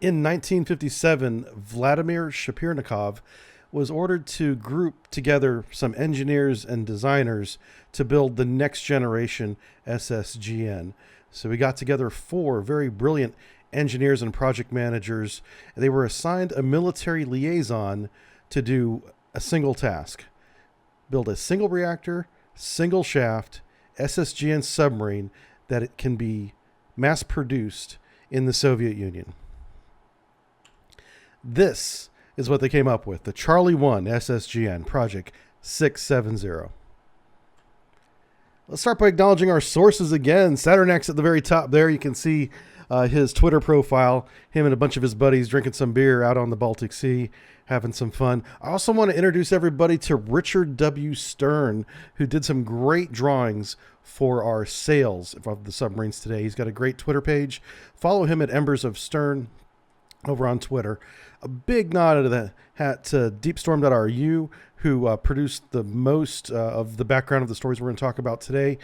In 1957, Vladimir Shapirnikov was ordered to group together some engineers and designers to build the next generation SSGN. So we got together 4 very brilliant engineers and project managers. They were assigned a military liaison to do a single task: build a single reactor, single shaft SSGN submarine that it can be mass produced in the Soviet Union. This is what they came up with: the Charlie 1 SSGN Project 670. Let's start by acknowledging our sources again. Saturnx at the very top there. You can see his Twitter profile, him and a bunch of his buddies drinking some beer out on the Baltic Sea, having some fun. I also want to introduce everybody to Richard W. Stern, who did some great drawings for our sales of the submarines today. He's got a great Twitter page. Follow him at Embers of Stern over on Twitter. A big nod out of the hat to deepstorm.ru, who produced the most of the background of the stories we're going to talk about today.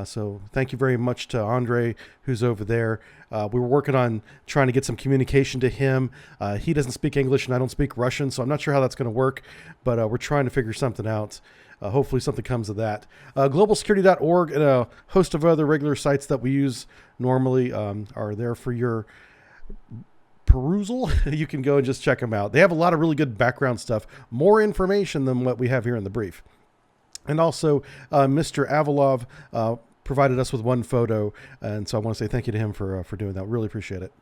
So thank you very much to Andre, who's over there. We were working on trying to get some communication to him. He doesn't speak English and I don't speak Russian, so I'm not sure how that's going to work, but we're trying to figure something out. Hopefully something comes of that. Globalsecurity.org and a host of other regular sites that we use normally are there for your perusal. You can go and just check them out. They have a lot of really good background stuff, more information than what we have here in the brief. And also, Mr. Avalov provided us with one photo, and so I want to say thank you to him for doing that. Really appreciate it.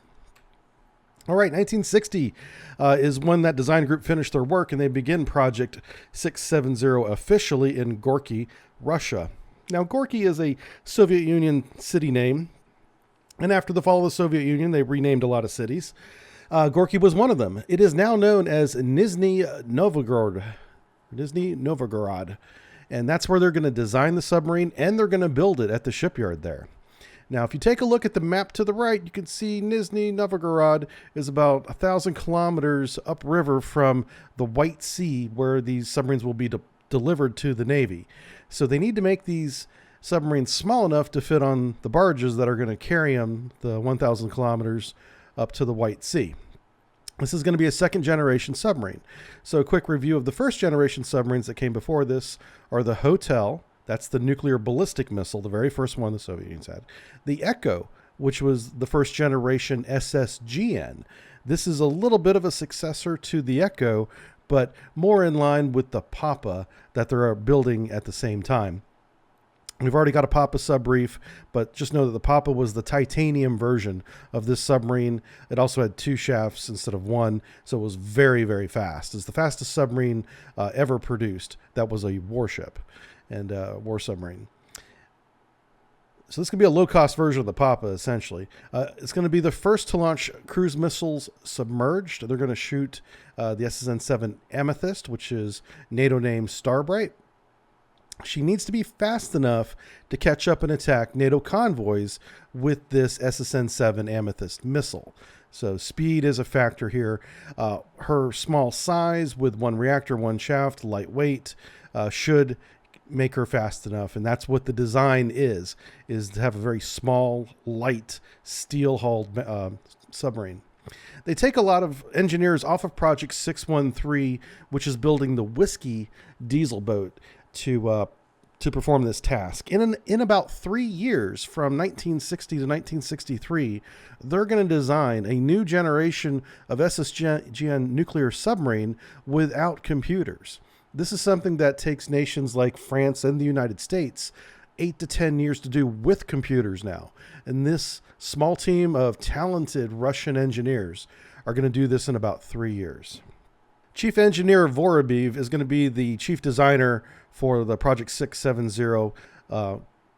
All right, 1960 is when that design group finished their work, and they begin Project 670 officially in Gorky, Russia. Now, Gorky is a Soviet Union city name, and after the fall of the Soviet Union, they renamed a lot of cities. Gorky was one of them. It is now known as Nizhny Novgorod. And that's where they're going to design the submarine, and they're going to build it at the shipyard there. Now, if you take a look at the map to the right, you can see Nizhny Novgorod is about 1,000 kilometers upriver from the White Sea, where these submarines will be delivered to the Navy. So they need to make these submarines small enough to fit on the barges that are going to carry them the 1,000 kilometers up to the White Sea. This is going to be a second generation submarine. So a quick review of the first generation submarines that came before this are the Hotel. That's the nuclear ballistic missile, the very first one the Soviet Union had. The Echo, which was the first generation SSGN. This is a little bit of a successor to the Echo, but more in line with the Papa that they're building at the same time. We've already got a Papa subbrief, but just know that the Papa was the titanium version of this submarine. It also had 2 shafts instead of 1, so it was very, very fast. It's the fastest submarine ever produced that was a warship and war submarine. So this could be a low-cost version of the Papa, essentially. It's going to be the first to launch cruise missiles submerged. They're going to shoot the SSN-7 Amethyst, which is NATO name Starbright. She needs to be fast enough to catch up and attack NATO convoys with this SSN-7 Amethyst missile. So speed is a factor here. Her small size with 1 reactor, 1 shaft, lightweight, should make her fast enough. And that's what the design is to have a very small, light, steel-hulled submarine. They take a lot of engineers off of Project 613, which is building the Whiskey diesel boat, to perform this task. In about 3 years, from 1960 to 1963, they're going to design a new generation of SSGN nuclear submarine without computers. This is something that takes nations like France and the United States 8 to 10 years to do with computers now. And this small team of talented Russian engineers are going to do this in about 3 years. Chief Engineer Vorobev is going to be the chief designer for the Project 670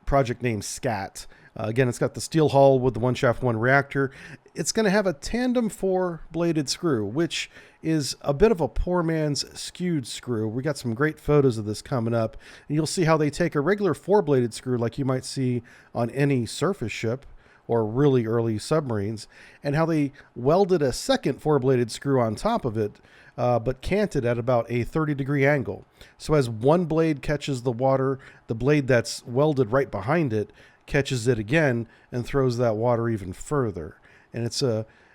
project named SCAT. Again, it's got the steel hull with the 1 shaft, 1 reactor. It's going to have a tandem 4-bladed screw, which is a bit of a poor man's skewed screw. We got some great photos of this coming up, and you'll see how they take a regular 4-bladed screw like you might see on any surface ship or really early submarines, and how they welded a second 4-bladed screw on top of it, but canted at about a 30-degree angle. So as one blade catches the water, the blade that's welded right behind it catches it again and throws that water even further. And it's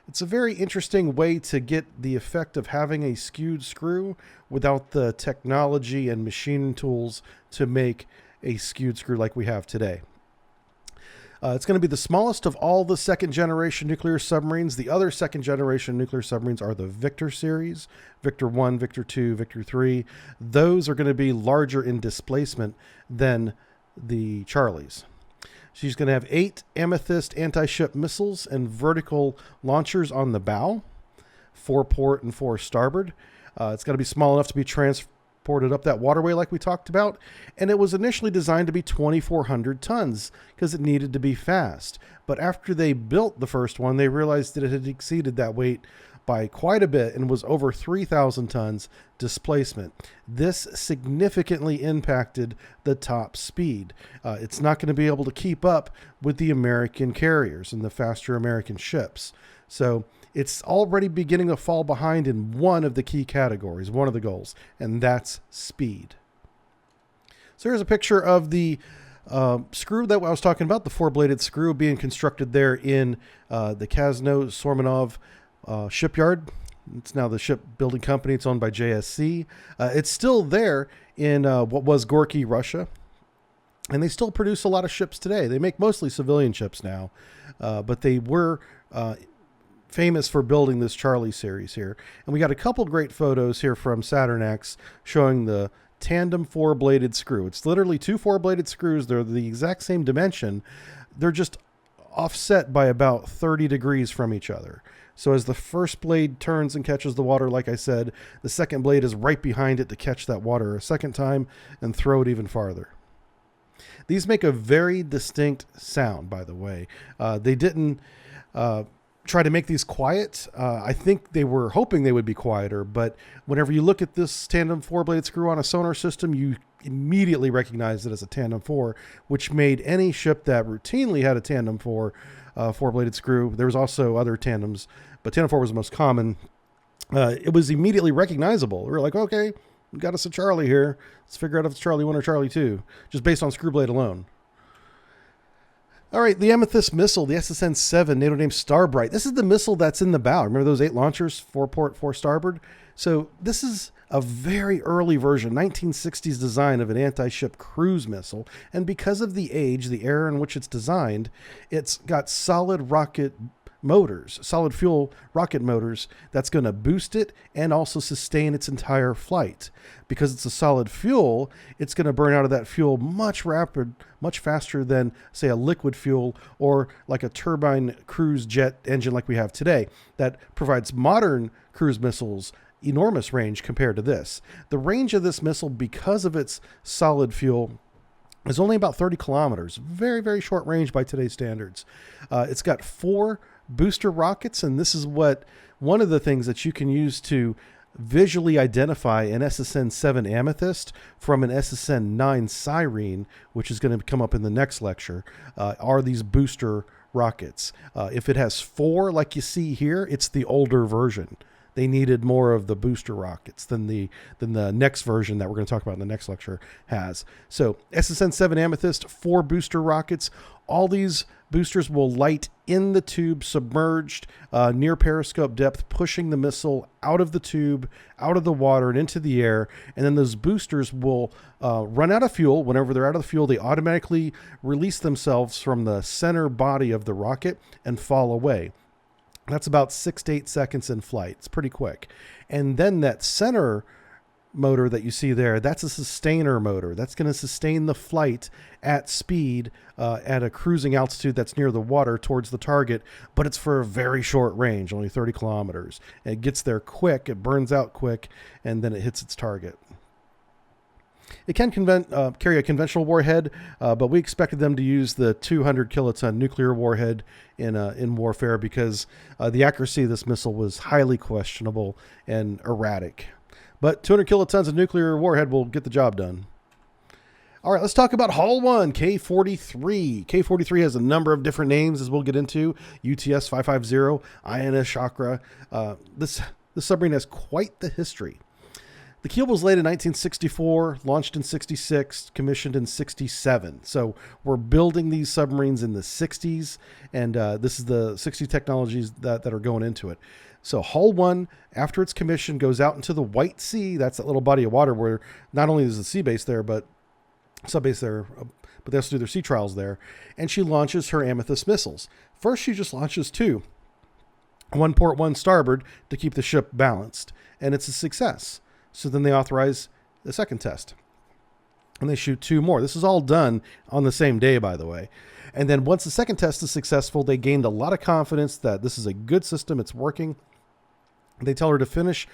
It's a very interesting way to get the effect of having a skewed screw without the technology and machine tools to make a skewed screw like we have today. It's going to be the smallest of all the second-generation nuclear submarines. The other second-generation nuclear submarines are the Victor series, Victor 1, Victor 2, Victor 3. Those are going to be larger in displacement than the Charlies. She's going to have 8 Amethyst anti-ship missiles and vertical launchers on the bow, 4 port and 4 starboard. It's got to be small enough to be transported up that waterway like we talked about, and it was initially designed to be 2,400 tons because it needed to be fast. But after they built the first one, they realized that it had exceeded that weight by quite a bit and was over 3,000 tons displacement. This significantly impacted the top speed. It's not going to be able to keep up with the American carriers and the faster American ships. So it's already beginning to fall behind in one of the key categories, one of the goals, and that's speed. So here's a picture of the screw that I was talking about, the 4-bladed screw being constructed there in the Krasno-Sormonov shipyard. It's now the shipbuilding company. It's owned by JSC. It's still there in what was Gorky, Russia. And they still produce a lot of ships today. They make mostly civilian ships now, but they were famous for building this Charlie series here. And we got a couple great photos here from Saturn X showing the tandem 4-bladed screw. It's literally 2 4-bladed screws. They're the exact same dimension. They're just offset by about 30 degrees from each other. So as the first blade turns and catches the water, like I said, the second blade is right behind it to catch that water a second time and throw it even farther. These make a very distinct sound, by the way. They didn't try to make these quiet. I think they were hoping they would be quieter, but whenever you look at this tandem 4-bladed screw on a sonar system, you immediately recognize it as a tandem 4, which made any ship that routinely had a tandem 4-bladed screw. There was also other tandems, but tandem 4 was the most common. It was immediately recognizable. We were like, okay, we got us a Charlie here. Let's figure out if it's Charlie 1 or Charlie 2, just based on screw blade alone. All right, the Amethyst missile, the SSN-7, NATO name Starbright. This is the missile that's in the bow. Remember those 8 launchers, 4 port, 4 starboard? So this is a very early version, 1960s design of an anti-ship cruise missile. And because of the age, the era in which it's designed, it's got solid rocket motors, solid fuel rocket motors that's going to boost it and also sustain its entire flight. Because it's a solid fuel, it's going to burn out of that fuel much faster than, say, a liquid fuel or like a turbine cruise jet engine like we have today that provides modern cruise missiles enormous range compared to this. The range of this missile, because of its solid fuel, is only about 30 kilometers. Very, very short range by today's standards. It's got 4 booster rockets, and this is one of the things that you can use to visually identify an SSN-7 Amethyst from an SSN-9 Siren, which is going to come up in the next lecture, are these booster rockets. If it has 4 like you see here, it's the older version. They needed more of the booster rockets than the next version that we're going to talk about in the next lecture has. So SSN-7 Amethyst, 4 booster rockets. All these boosters will light in the tube submerged near periscope depth, pushing the missile out of the tube, out of the water and into the air. And then those boosters will run out of fuel. Whenever they're out of the fuel, they automatically release themselves from the center body of the rocket and fall away. That's about 6 to 8 seconds in flight. It's pretty quick. And then that center motor that you see there, that's a sustainer motor. That's going to sustain the flight at speed at a cruising altitude that's near the water towards the target, but it's for a very short range, only 30 kilometers. And it gets there quick, it burns out quick, and then it hits its target. It can carry a conventional warhead, but we expected them to use the 200 kiloton nuclear warhead in warfare because the accuracy of this missile was highly questionable and erratic. But 200 kilotons of nuclear warhead will get the job done. All right, let's talk about Hull 1, K-43. K-43 has a number of different names, as we'll get into. UTS-550, INS Chakra. This submarine has quite the history. The keel was laid in 1964, launched in 66, commissioned in 67. So we're building these submarines in the 60s, and this is the 60 technologies that are going into it. So Hull 1, after it's commissioned, goes out into the White Sea. That's that little body of water where not only is the sea base there, but subbase there, but they also do their sea trials there. And she launches her Amethyst missiles. First, she just launches 2. 1 port, 1 starboard to keep the ship balanced. And it's a success. So then they authorize the second test. And they shoot 2 more. This is all done on the same day, by the way. And then once the second test is successful, they gained a lot of confidence that this is a good system. It's working. They tell her to finish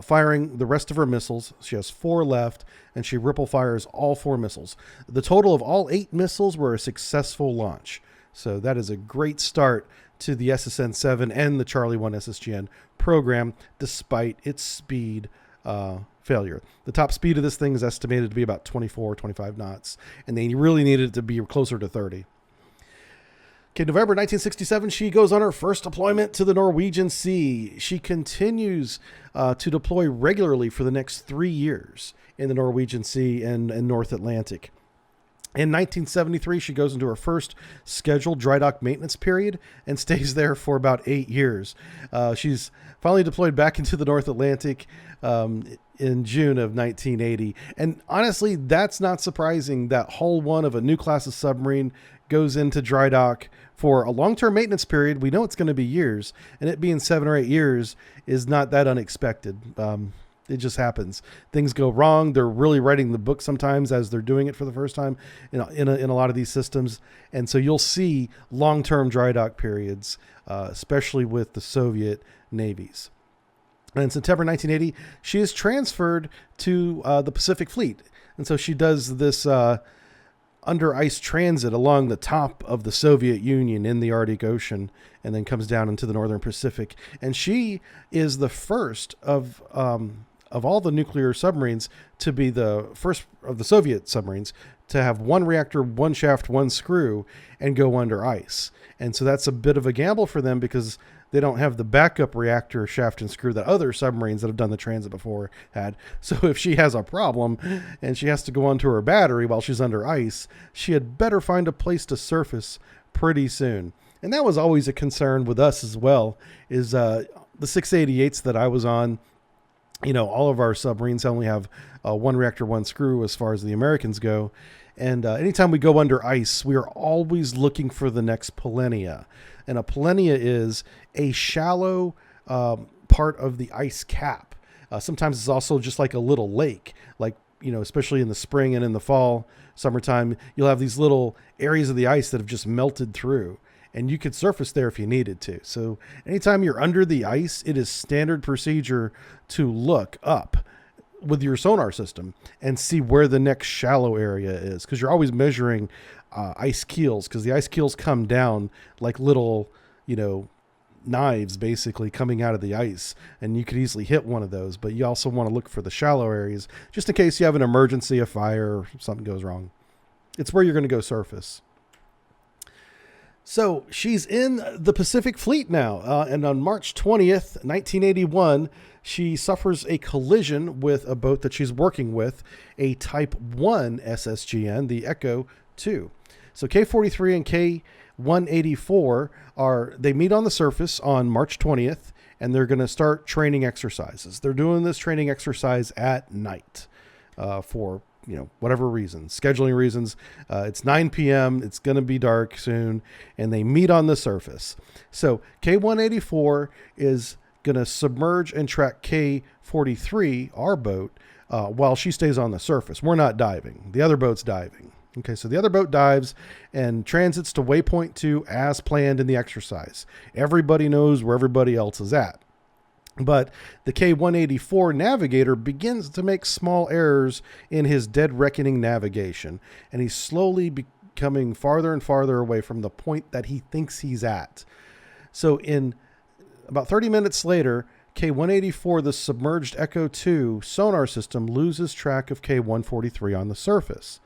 firing the rest of her missiles. She has 4 left, and she ripple fires all 4 missiles. The total of all 8 missiles were a successful launch. So that is a great start to the SSN-7 and the Charlie 1 SSGN program, despite its speed failure. The top speed of this thing is estimated to be about 24, 25 knots, and they really needed it to be closer to 30. Okay, November 1967, she goes on her first deployment to the Norwegian Sea. She continues to deploy regularly for the next 3 years in the Norwegian Sea and North Atlantic. In 1973, she goes into her first scheduled dry dock maintenance period and stays there for about 8 years. She's finally deployed back into the North Atlantic in June of 1980. And honestly, that's not surprising that Hull 1 of a new class of submarine goes into dry dock for a long-term maintenance period. We know it's going to be years, and it being 7 or 8 years is not that unexpected. It just happens. Things go wrong. They're really writing the book sometimes as they're doing it for the first time in a lot of these systems. And so you'll see long-term dry dock periods, especially with the Soviet navies. And in September 1980, she is transferred to the Pacific Fleet. And so she does this under ice transit along the top of the Soviet Union in the Arctic Ocean, and then comes down into the Northern Pacific. And she is the first of all the nuclear submarines to be the first of the Soviet submarines to have 1 reactor, 1 shaft, 1 screw, and go under ice. And so that's a bit of a gamble for them because they don't have the backup reactor, shaft, and screw that other submarines that have done the transit before had. So if she has a problem and she has to go onto her battery while she's under ice, she had better find a place to surface pretty soon. And that was always a concern with us as well, is the 688s that I was on. You know, all of our submarines only have 1 reactor, 1 screw as far as the Americans go. And anytime we go under ice, we are always looking for the next polenia. And a polenia is a shallow part of the ice cap. Sometimes it's also just like a little lake, like, you know, especially in the spring and in the fall, summertime, you'll have these little areas of the ice that have just melted through. And you could surface there if you needed to. So anytime you're under the ice, it is standard procedure to look up with your sonar system and see where the next shallow area is. Because you're always measuring ice keels, because the ice keels come down like little, you know, knives basically coming out of the ice. And you could easily hit one of those. But you also want to look for the shallow areas just in case you have an emergency, a fire, or something goes wrong. It's where you're going to go surface. So she's in the Pacific Fleet now, and on March 20th, 1981, she suffers a collision with a boat that she's working with, a Type 1 SSGN, the Echo 2. So K-43 and K-184 they meet on the surface on March 20th, and they're going to start training exercises. They're doing this training exercise at night for whatever reasons, scheduling reasons. It's 9 p.m. It's going to be dark soon, and they meet on the surface. So K-184 is going to submerge and track K-43, our boat, while she stays on the surface. We're not diving. The other boat's diving. Okay, so the other boat dives and transits to waypoint 2 as planned in the exercise. Everybody knows where everybody else is at. But the K-184 navigator begins to make small errors in his dead reckoning navigation, and he's slowly becoming farther and farther away from the point that he thinks he's at. So in about 30 minutes later, K-184, the submerged Echo 2 sonar system, loses track of K-143 on the surface.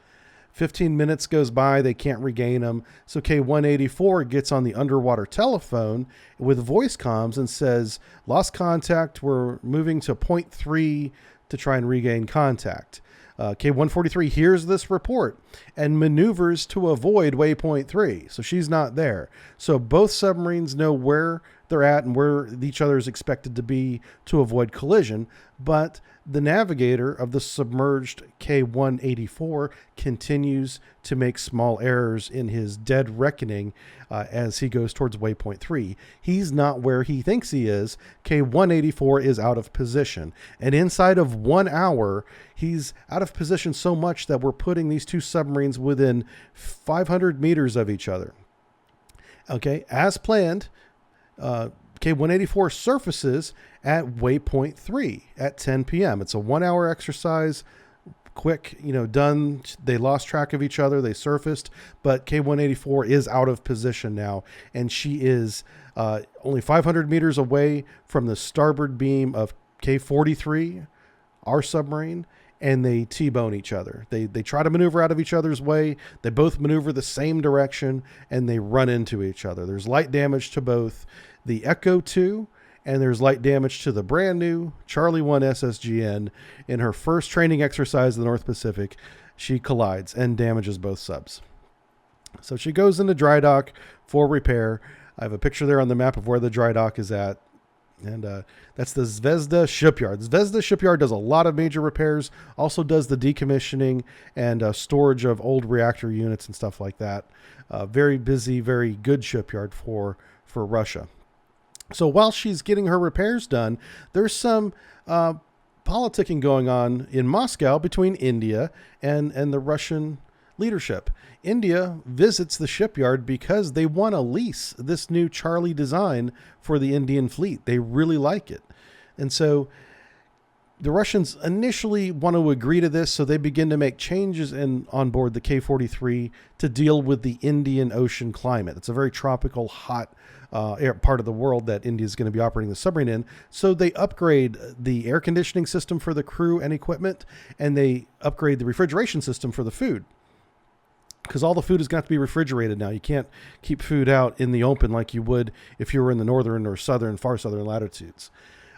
15 minutes goes by, they can't regain him. So K-184 gets on the underwater telephone with voice comms and says, lost contact, we're moving to 0.3 to try and regain contact. K-143 hears this report and maneuvers to avoid waypoint 3. So she's not there. So both submarines know where they're at and where each other is expected to be to avoid collision. But the navigator of the submerged K-184 continues to make small errors in his dead reckoning as he goes towards waypoint 3. He's not where he thinks he is. K-184 is out of position. And inside of 1 hour, he's out of position so much that we're putting these two submarines within 500 meters of each other. Okay, as planned, K-184 surfaces at waypoint 3 at 10 p.m. It's a 1 hour exercise, quick, done. They lost track of each other. They surfaced, but K-184 is out of position now, and she is only 500 meters away from the starboard beam of K-43, our submarine, and they T-bone each other. They try to maneuver out of each other's way. They both maneuver the same direction, and they run into each other. There's light damage to both the Echo 2, and there's light damage to the brand new Charlie 1 SSGN. In her first training exercise in the North Pacific, she collides and damages both subs. So she goes into dry dock for repair. I have a picture there on the map of where the dry dock is at. And that's the Zvezda shipyard. The Zvezda shipyard does a lot of major repairs, also does the decommissioning and storage of old reactor units and stuff like that. Very busy, very good shipyard for Russia. So while she's getting her repairs done, there's some politicking going on in Moscow between India and the Russian leadership. India visits the shipyard because they want to lease this new Charlie design for the Indian fleet. They really like it. And so the Russians initially want to agree to this, so they begin to make changes on board the K-43 to deal with the Indian Ocean climate. It's a very tropical, hot part of the world that India is going to be operating the submarine in. So they upgrade the air conditioning system for the crew and equipment, and they upgrade the refrigeration system for the food. Because all the food is going to have to be refrigerated now. You can't keep food out in the open like you would if you were in the northern or southern, far southern latitudes.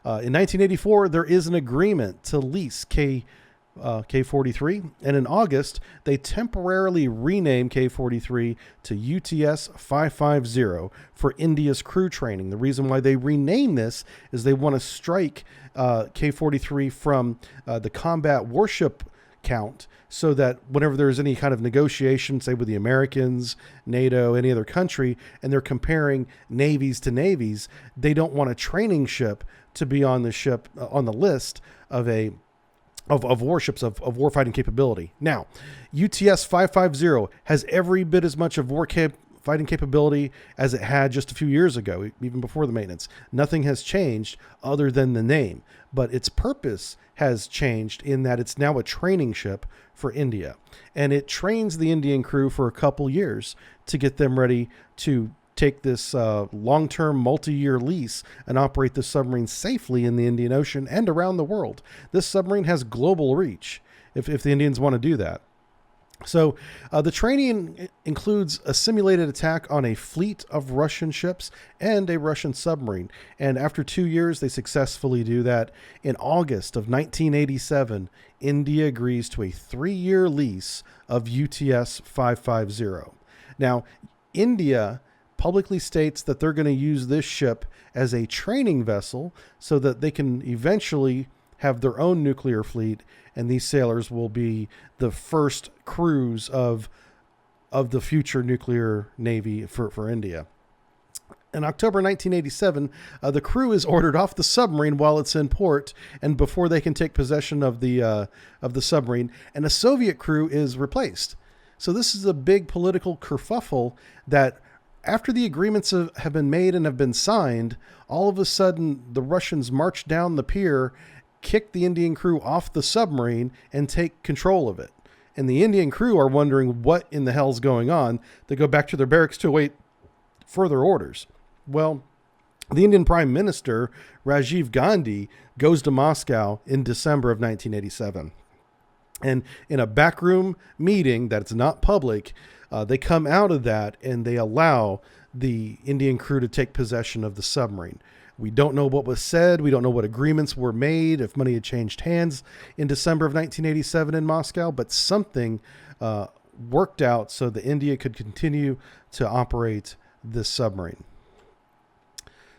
In 1984, there is an agreement to lease K-43, and in August, they temporarily rename K-43 to UTS-550 for India's crew training. The reason why they rename this is they want to strike K-43 from the combat warship count, so that whenever there's any kind of negotiation, say with the Americans, NATO, any other country, and they're comparing navies to navies, they don't want a training ship to be on the ship on the list of warships of warfighting capability. Now, UTS 550 has every bit as much of fighting capability as it had just a few years ago, even before the maintenance. Nothing has changed other than the name, but its purpose has changed in that it's now a training ship for India, and it trains the Indian crew for a couple years to get them ready to take this long-term multi-year lease and operate the submarine safely in the Indian Ocean and around the world. This submarine has global reach if the Indians want to do that. So the training includes a simulated attack on a fleet of Russian ships and a Russian submarine. And after 2 years, they successfully do that. In August of 1987, India agrees to a 3-year lease of UTS 550. Now, India publicly states that they're going to use this ship as a training vessel so that they can eventually have their own nuclear fleet, and these sailors will be the first crews of the future nuclear navy for India. In October 1987, the crew is ordered off the submarine while it's in port and before they can take possession of the submarine, and a Soviet crew is replaced. So this is a big political kerfuffle that after the agreements have been made and have been signed, all of a sudden the Russians march down the pier, kick the Indian crew off the submarine, and take control of it. And the Indian crew are wondering what in the hell's going on. They go back to their barracks to await further orders. Well, the Indian Prime Minister, Rajiv Gandhi, goes to Moscow in December of 1987. And in a backroom meeting that's not public, they come out of that and they allow the Indian crew to take possession of the submarine. We don't know what was said. We don't know what agreements were made, if money had changed hands in December of 1987 in Moscow, but something worked out so that India could continue to operate this submarine.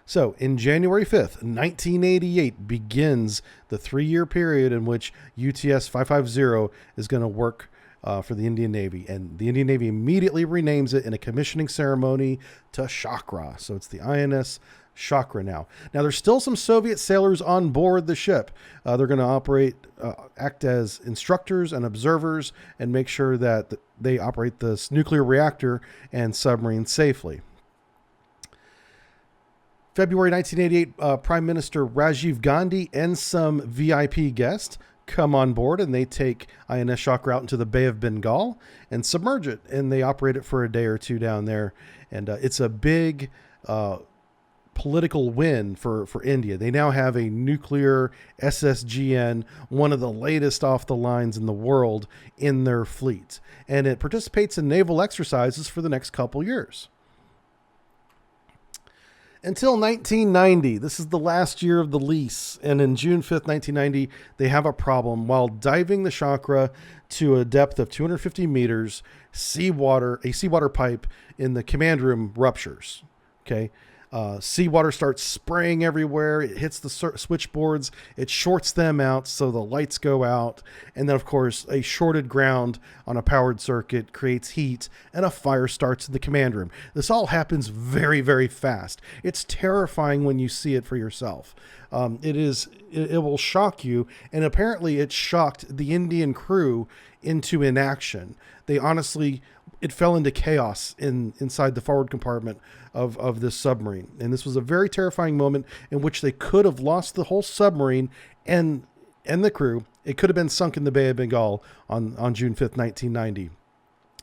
So in January 5th, 1988 begins the 3-year period in which UTS 550 is going to work for the Indian Navy. And the Indian Navy immediately renames it in a commissioning ceremony to Chakra. So it's the INS Chakra now. Now, there's still some Soviet sailors on board the ship. They're going to act as instructors and observers and make sure that they operate this nuclear reactor and submarine safely. February 1988, Prime Minister Rajiv Gandhi and some VIP guests come on board, and they take INS Chakra out into the Bay of Bengal and submerge it, and they operate it for a day or two down there. And it's a big political win for India. They now have a nuclear SSGN, one of the latest off the lines in the world, in their fleet. And it participates in naval exercises for the next couple years. Until 1990, this is the last year of the lease, and in June 5th, 1990, they have a problem. While diving the Chakra to a depth of 250 meters, a seawater pipe in the command room ruptures. Okay, seawater starts spraying everywhere. It hits the switchboards. It shorts them out, so the lights go out. And then, of course, a shorted ground on a powered circuit creates heat, and a fire starts in the command room. This all happens very, very fast. It's terrifying when you see it for yourself. It will shock you, and apparently it shocked the Indian crew into inaction. It fell into chaos inside the forward compartment of this submarine. And this was a very terrifying moment in which they could have lost the whole submarine and the crew. It could have been sunk in the Bay of Bengal on June 5th, 1990.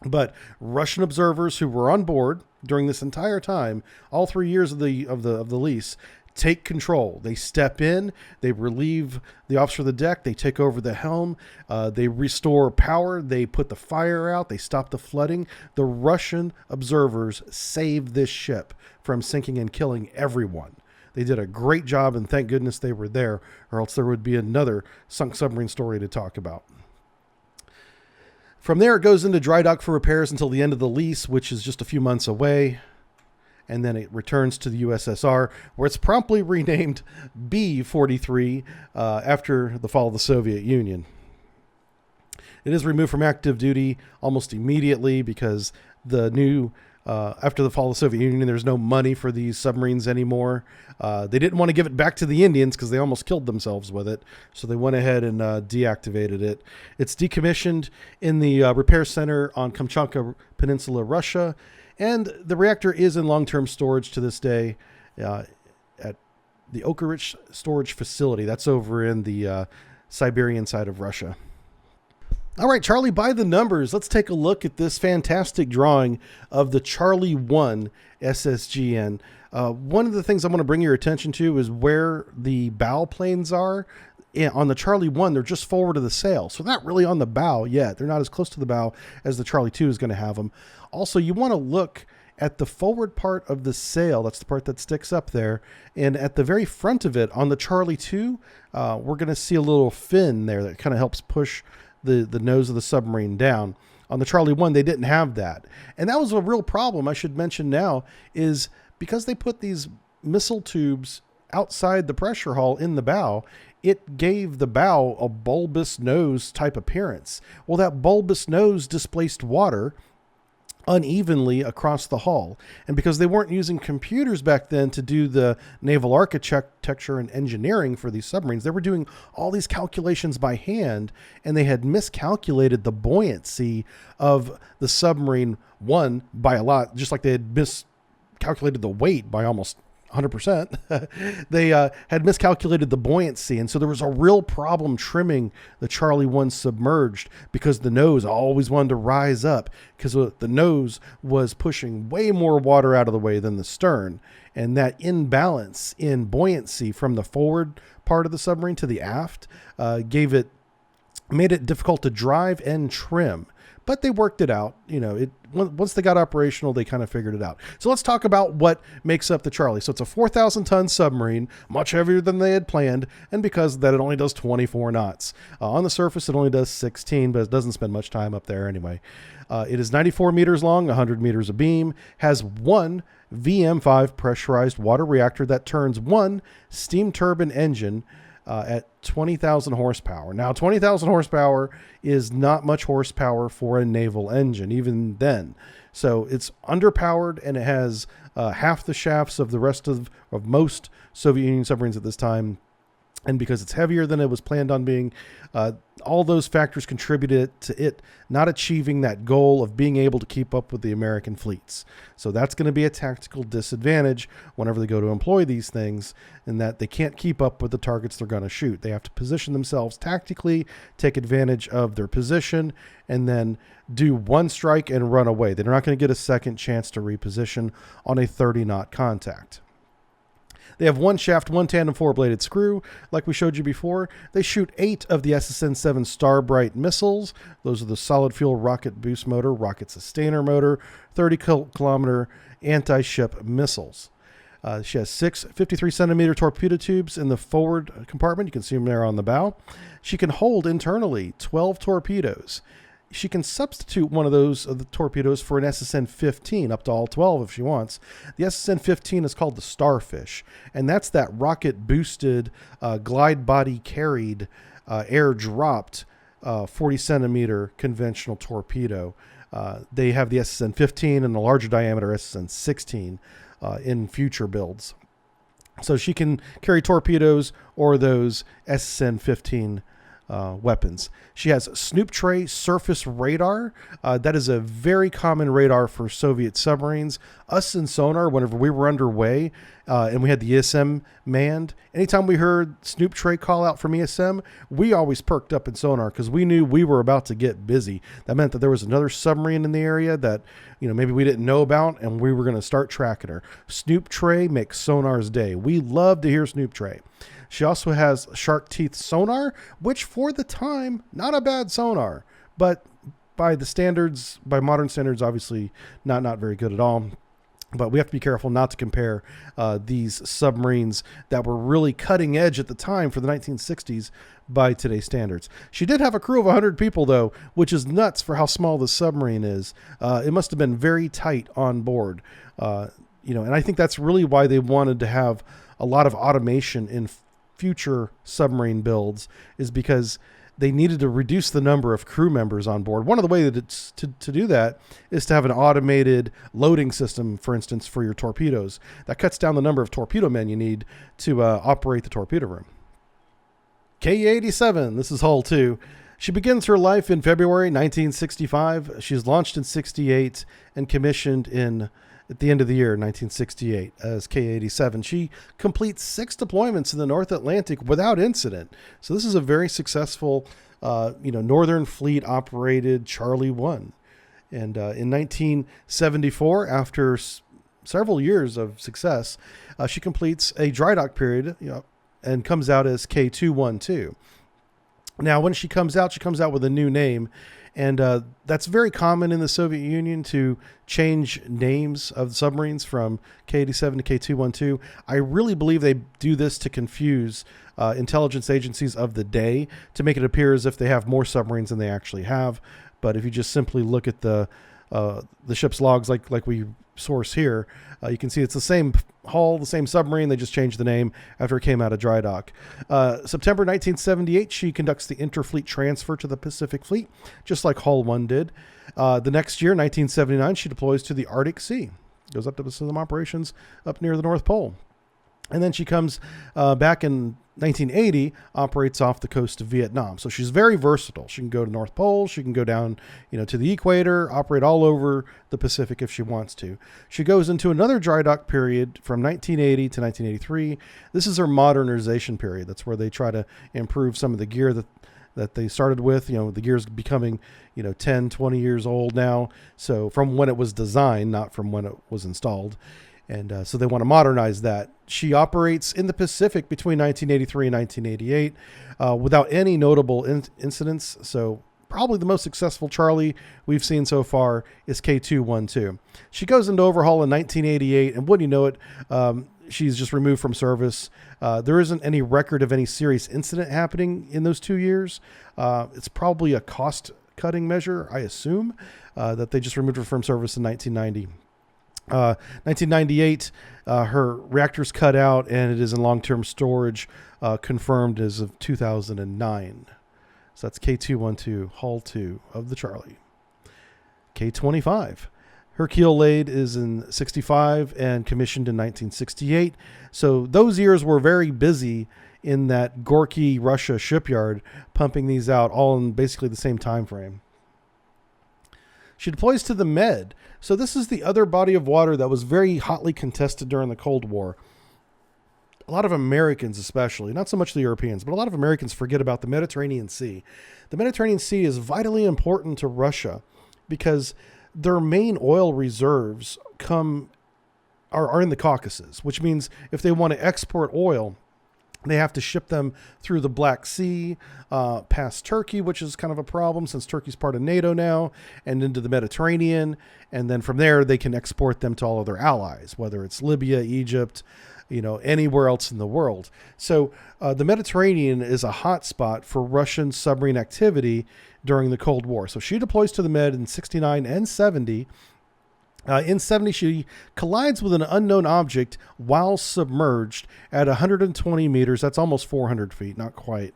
But Russian observers who were on board during this entire time, all 3 years of the lease, take control. They step in, they relieve the officer of the deck, they take over the helm, they restore power, they put the fire out, they stop the flooding. The Russian observers saved this ship from sinking and killing everyone. They did a great job, and thank goodness they were there, or else there would be another sunk submarine story to talk about. From there, it goes into dry dock for repairs until the end of the lease, which is just a few months away. And then it returns to the USSR, where it's promptly renamed B-43 after the fall of the Soviet Union. It is removed from active duty almost immediately because after the fall of the Soviet Union, there's no money for these submarines anymore. They didn't want to give it back to the Indians because they almost killed themselves with it. So they went ahead and deactivated it. It's decommissioned in the repair center on Kamchatka Peninsula, Russia. And the reactor is in long-term storage to this day at the Okerich storage facility. That's over in the Siberian side of Russia. All right, Charlie, by the numbers, let's take a look at this fantastic drawing of the Charlie 1 SSGN. One of the things I want to bring your attention to is where the bow planes are. On the Charlie 1, they're just forward of the sail, so they're not really on the bow yet. They're not as close to the bow as the Charlie 2 is going to have them. Also, you want to look at the forward part of the sail. That's the part that sticks up there. And at the very front of it, on the Charlie 2, we're going to see a little fin there that kind of helps push the nose of the submarine down. On the Charlie 1, they didn't have that. And that was a real problem, I should mention now, is because they put these missile tubes outside the pressure hull in the bow, it gave the bow a bulbous nose type appearance. Well, that bulbous nose displaced water unevenly across the hull. And because they weren't using computers back then to do the naval architecture and engineering for these submarines, they were doing all these calculations by hand, and they had miscalculated the buoyancy of the submarine, one, by a lot, just like they had miscalculated the weight by almost 100%. They had miscalculated the buoyancy, and so there was a real problem trimming the Charlie 1 submerged because the nose always wanted to rise up because the nose was pushing way more water out of the way than the stern, and that imbalance in buoyancy from the forward part of the submarine to the aft made it difficult to drive and trim. but they worked it out. Once they got operational, they kind of figured it out. So let's talk about what makes up the Charlie. So it's a 4,000-ton submarine, much heavier than they had planned, and because of that, it only does 24 knots. On the surface, it only does 16, but it doesn't spend much time up there anyway. It is 94 meters long, 100 meters of beam, has one VM5 pressurized water reactor that turns one steam turbine engine at 20,000 horsepower. Now, 20,000 horsepower is not much horsepower for a naval engine, even then. So it's underpowered, and it has half the shafts of the rest of most Soviet Union submarines at this time. And because it's heavier than it was planned on being, all those factors contributed to it not achieving that goal of being able to keep up with the American fleets. So that's going to be a tactical disadvantage whenever they go to employ these things, in that they can't keep up with the targets they're going to shoot. They have to position themselves tactically, take advantage of their position, and then do one strike and run away. They're not going to get a second chance to reposition on a 30-knot contact. They have one shaft, one tandem four-bladed screw, like we showed you before. They shoot 8 of the SSN-7 Starbright missiles. Those are the solid fuel rocket boost motor, rocket sustainer motor, 30-kilometer anti-ship missiles. She has 6 53-centimeter torpedo tubes in the forward compartment. You can see them there on the bow. She can hold internally 12 torpedoes. She can substitute one of the torpedoes for an SSN-15, up to all 12 if she wants. The SSN-15 is called the Starfish, and that's that rocket-boosted, glide body-carried, air-dropped 40-centimeter conventional torpedo. They have the SSN-15 and the larger diameter SSN-16 in future builds. So she can carry torpedoes or those SSN-15 weapons. She has Snoop Tray surface radar. That is a very common radar for Soviet submarines. Us in sonar, whenever we were underway and we had the ESM manned, anytime we heard Snoop Tray call out from ESM, we always perked up in sonar because we knew we were about to get busy. That meant that there was another submarine in the area that maybe we didn't know about, and we were going to start tracking her. Snoop Tray makes sonar's day. We love to hear Snoop Tray. She also has shark teeth sonar, which for the time, not a bad sonar, but by modern standards, obviously not very good at all. But we have to be careful not to compare these submarines that were really cutting edge at the time for the 1960s by today's standards. She did have a crew of 100 people, though, which is nuts for how small the submarine is. It must have been very tight on board. And I think that's really why they wanted to have a lot of automation in future submarine builds, is because they needed to reduce the number of crew members on board. One of the ways to do that is to have an automated loading system, for instance, for your torpedoes. That cuts down the number of torpedo men you need to operate the torpedo room. K-87, this is Hull 2. She begins her life in February 1965. She's launched in 68 and commissioned at the end of the year, 1968, as K-87. She completes 6 deployments in the North Atlantic without incident. So this is a very successful, Northern Fleet operated Charlie 1. And in 1974, after several years of success, she completes a dry dock period, and comes out as K-212. Now, when she comes out with a new name. And that's very common in the Soviet Union to change names of submarines from K-87 to K-212. I really believe they do this to confuse intelligence agencies of the day, to make it appear as if they have more submarines than they actually have. But if you just simply look at the ship's logs like we source here, you can see it's the same hull, the same submarine. They just changed the name after it came out of dry dock. September 1978, she conducts the interfleet transfer to the Pacific Fleet, just like Hull 1 did. The next year, 1979, she deploys to the Arctic Sea, goes up to some operations up near the North Pole. And then she comes back in 1980, operates off the coast of Vietnam. So she's very versatile. She can go to North Pole. She can go down, to the equator, operate all over the Pacific if she wants to. She goes into another dry dock period from 1980 to 1983. This is her modernization period. That's where they try to improve some of the gear that they started with. The gear's becoming, 10, 20 years old now. So from when it was designed, not from when it was installed. And so they want to modernize that. She operates in the Pacific between 1983 and 1988 without any notable incidents. So probably the most successful Charlie we've seen so far is K212. She goes into overhaul in 1988, and wouldn't you know it, she's just removed from service. There isn't any record of any serious incident happening in those 2 years. It's probably a cost-cutting measure, I assume, that they just removed her from service in 1990. 1998, her reactor's cut out, and it is in long-term storage, confirmed as of 2009. So that's K212, Hull 2 of the Charlie. K25. Her keel laid is in 65 and commissioned in 1968. So those years were very busy in that Gorky, Russia shipyard, pumping these out all in basically the same time frame. She deploys to the Med. So this is the other body of water that was very hotly contested during the Cold War. A lot of Americans especially, not so much the Europeans, but a lot of Americans forget about the Mediterranean Sea. The Mediterranean Sea is vitally important to Russia because their main oil reserves are in the Caucasus, which means if they want to export oil, they have to ship them through the Black Sea, past Turkey, which is kind of a problem since Turkey's part of NATO now, and into the Mediterranean. And then from there, they can export them to all of their allies, whether it's Libya, Egypt, anywhere else in the world. So the Mediterranean is a hot spot for Russian submarine activity during the Cold War. So she deploys to the Med in 69 and 70. In 70, she collides with an unknown object while submerged at 120 meters. That's almost 400 feet, not quite.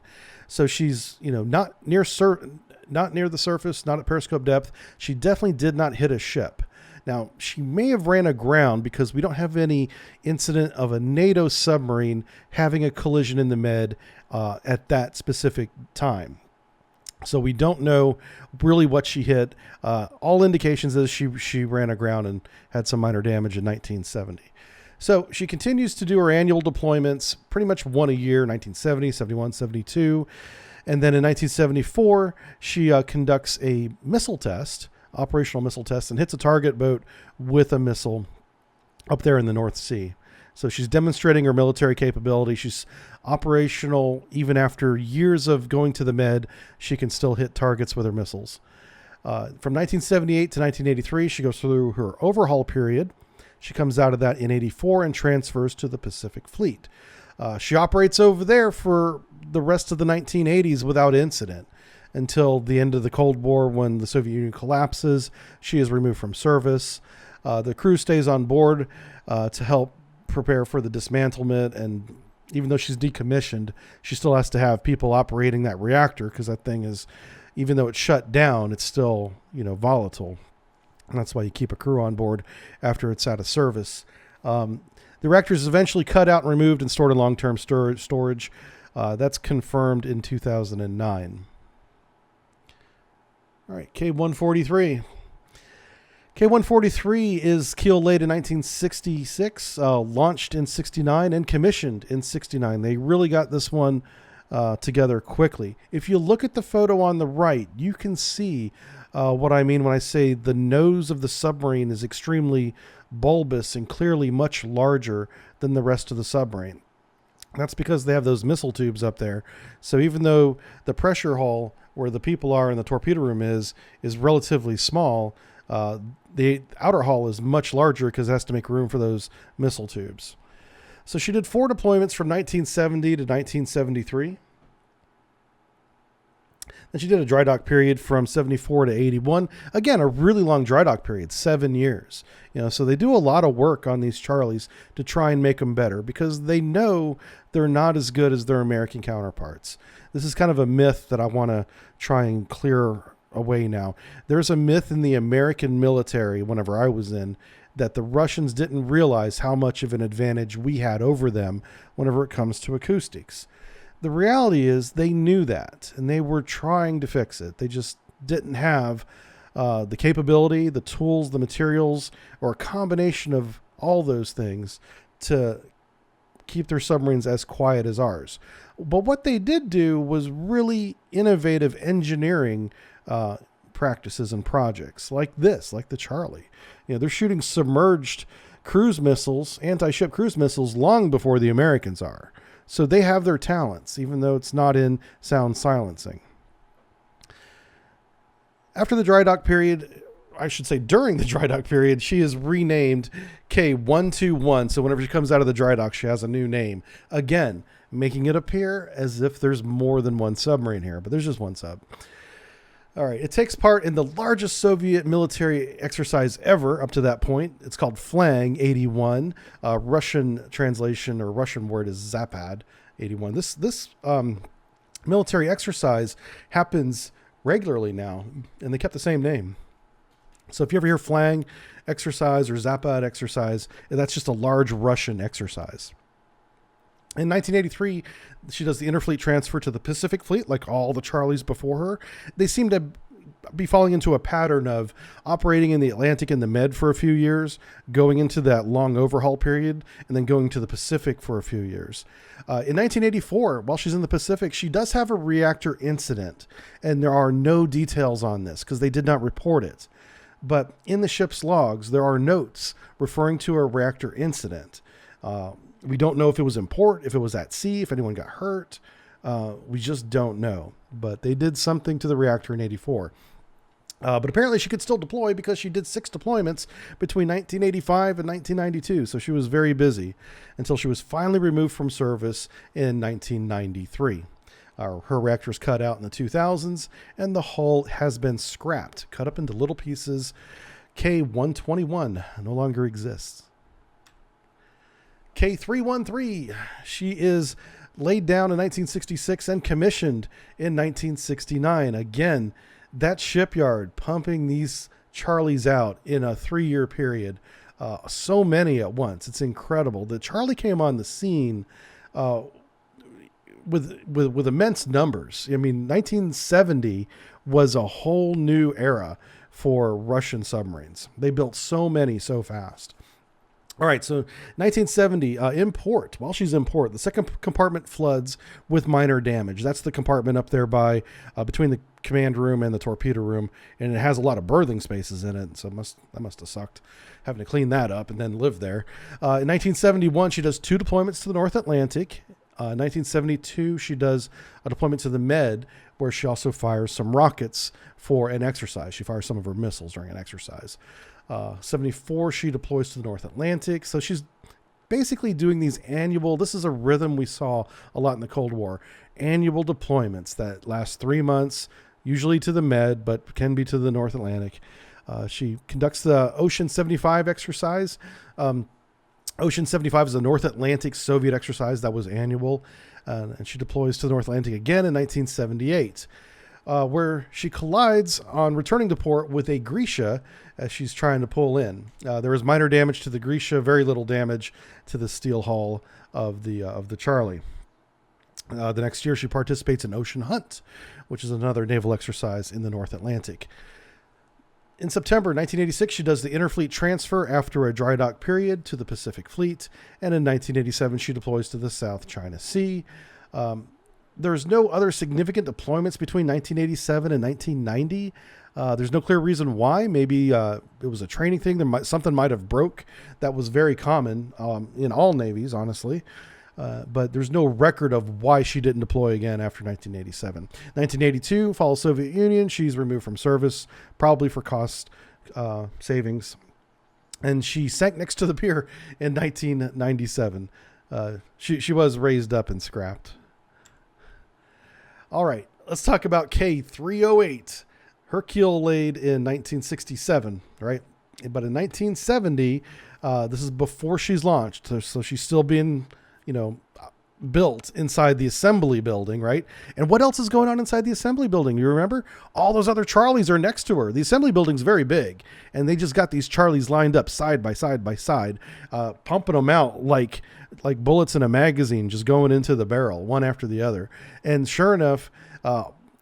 So she's, not near the surface, not at periscope depth. She definitely did not hit a ship. Now, she may have ran aground because we don't have any incident of a NATO submarine having a collision in the Med at that specific time. So we don't know really what she hit. All indications is she ran aground and had some minor damage in 1970. So she continues to do her annual deployments, pretty much one a year, 1970, 71, 72. And then in 1974, she conducts a missile test, operational missile test, and hits a target boat with a missile up there in the North Sea. So she's demonstrating her military capability. She's operational even after years of going to the Med. She can still hit targets with her missiles. From 1978 to 1983, she goes through her overhaul period. She comes out of that in 84 and transfers to the Pacific Fleet. She operates over there for the rest of the 1980s without incident until the end of the Cold War when the Soviet Union collapses. She is removed from service. The crew stays on board to help prepare for the dismantlement, and even though she's decommissioned, she still has to have people operating that reactor because that thing is, even though it's shut down, it's still, volatile. And that's why you keep a crew on board after it's out of service. The reactor is eventually cut out and removed and stored in long-term storage. That's confirmed in 2009. All right, K143. K143 is keel laid in 1966, launched in 69, and commissioned in 69. They really got this one together quickly. If you look at the photo on the right, you can see what I mean when I say the nose of the submarine is extremely bulbous and clearly much larger than the rest of the submarine. That's because they have those missile tubes up there. So even though the pressure hull where the people are and the torpedo room is relatively small, the outer hull is much larger because it has to make room for those missile tubes. So she did 4 deployments from 1970 to 1973. Then she did a dry dock period from 74 to 81. Again, a really long dry dock period, 7 years. So they do a lot of work on these Charlies to try and make them better because they know they're not as good as their American counterparts. This is kind of a myth that I want to try and clear away now. There's a myth in the American military, whenever I was in, that the Russians didn't realize how much of an advantage we had over them whenever it comes to acoustics. The reality is they knew that, and they were trying to fix it. They just didn't have the capability, the tools, the materials, or a combination of all those things to keep their submarines as quiet as ours. But what they did do was really innovative engineering practices and projects like this, like the Charlie. They're shooting submerged cruise missiles, anti-ship cruise missiles, long before the Americans are. So they have their talents, even though it's not in sound silencing. After the dry dock period, I should say during the dry dock period, she is renamed K121. So whenever she comes out of the dry dock, she has a new name. Again, making it appear as if there's more than one submarine here, but there's just one sub. All right, it takes part in the largest Soviet military exercise ever up to that point. It's called Flang 81. Russian translation or Russian word is Zapad 81. This military exercise happens regularly now, and they kept the same name. So if you ever hear Flang exercise or Zapad exercise, that's just a large Russian exercise. In 1983, she does the interfleet transfer to the Pacific Fleet, like all the Charlies before her. They seem to be falling into a pattern of operating in the Atlantic and the Med for a few years, going into that long overhaul period, and then going to the Pacific for a few years. In 1984, while she's in the Pacific, she does have a reactor incident, and there are no details on this because they did not report it. But in the ship's logs, there are notes referring to a reactor incident. We don't know if it was in port, if it was at sea, if anyone got hurt. We just don't know. But they did something to the reactor in 84. But apparently she could still deploy because she did 6 deployments between 1985 and 1992. So she was very busy until she was finally removed from service in 1993. Her reactor was cut out in the 2000s, and the hull has been scrapped, cut up into little pieces. K121 no longer exists. K313, she is laid down in 1966 and commissioned in 1969. Again, that shipyard pumping these Charlies out in a 3-year period. So many at once. It's incredible. The Charlie came on the scene with immense numbers. I mean, 1970 was a whole new era for Russian submarines. They built so many so fast. All right, so 1970, in port, while she's in port, the second compartment floods with minor damage. That's the compartment up there by between the command room and the torpedo room, and it has a lot of berthing spaces in it, so that must have sucked having to clean that up and then live there. In 1971, she does 2 deployments to the North Atlantic. 1972, she does a deployment to the Med, where she also fires some rockets for an exercise. She fires some of her missiles during an exercise. 74, she deploys to the North Atlantic. So she's basically doing these annual, this is a rhythm we saw a lot in the Cold War, annual deployments that last 3 months, usually to the Med, but can be to the North Atlantic. She conducts the Ocean 75 exercise. Ocean 75 is a North Atlantic Soviet exercise that was annual, and she deploys to the North Atlantic again in 1978. Where she collides on returning to port with a Grisha as she's trying to pull in. There was minor damage to the Grisha, very little damage to the steel hull of the Charlie. The next year, she participates in Ocean Hunt, which is another naval exercise in the North Atlantic. In September 1986, she does the interfleet transfer after a dry dock period to the Pacific Fleet, and in 1987, she deploys to the South China Sea. There's no other significant deployments between 1987 and 1990. There's no clear reason why. Maybe it was a training thing. Something might have broke. That was very common in all navies, honestly. But there's no record of why she didn't deploy again after 1987. 1982, fall of Soviet Union. She's removed from service, probably for cost savings. And she sank next to the pier in 1997. She was raised up and scrapped. All right, let's talk about K308. Her keel laid in 1967, right? But in 1970, this is before she's launched. So she's still being, built inside the assembly building, right? And what else is going on inside the assembly building? You remember? All those other Charlies are next to her. The assembly building's very big, and they just got these Charlies lined up side by side by side, pumping them out like bullets in a magazine, just going into the barrel, one after the other. And sure enough,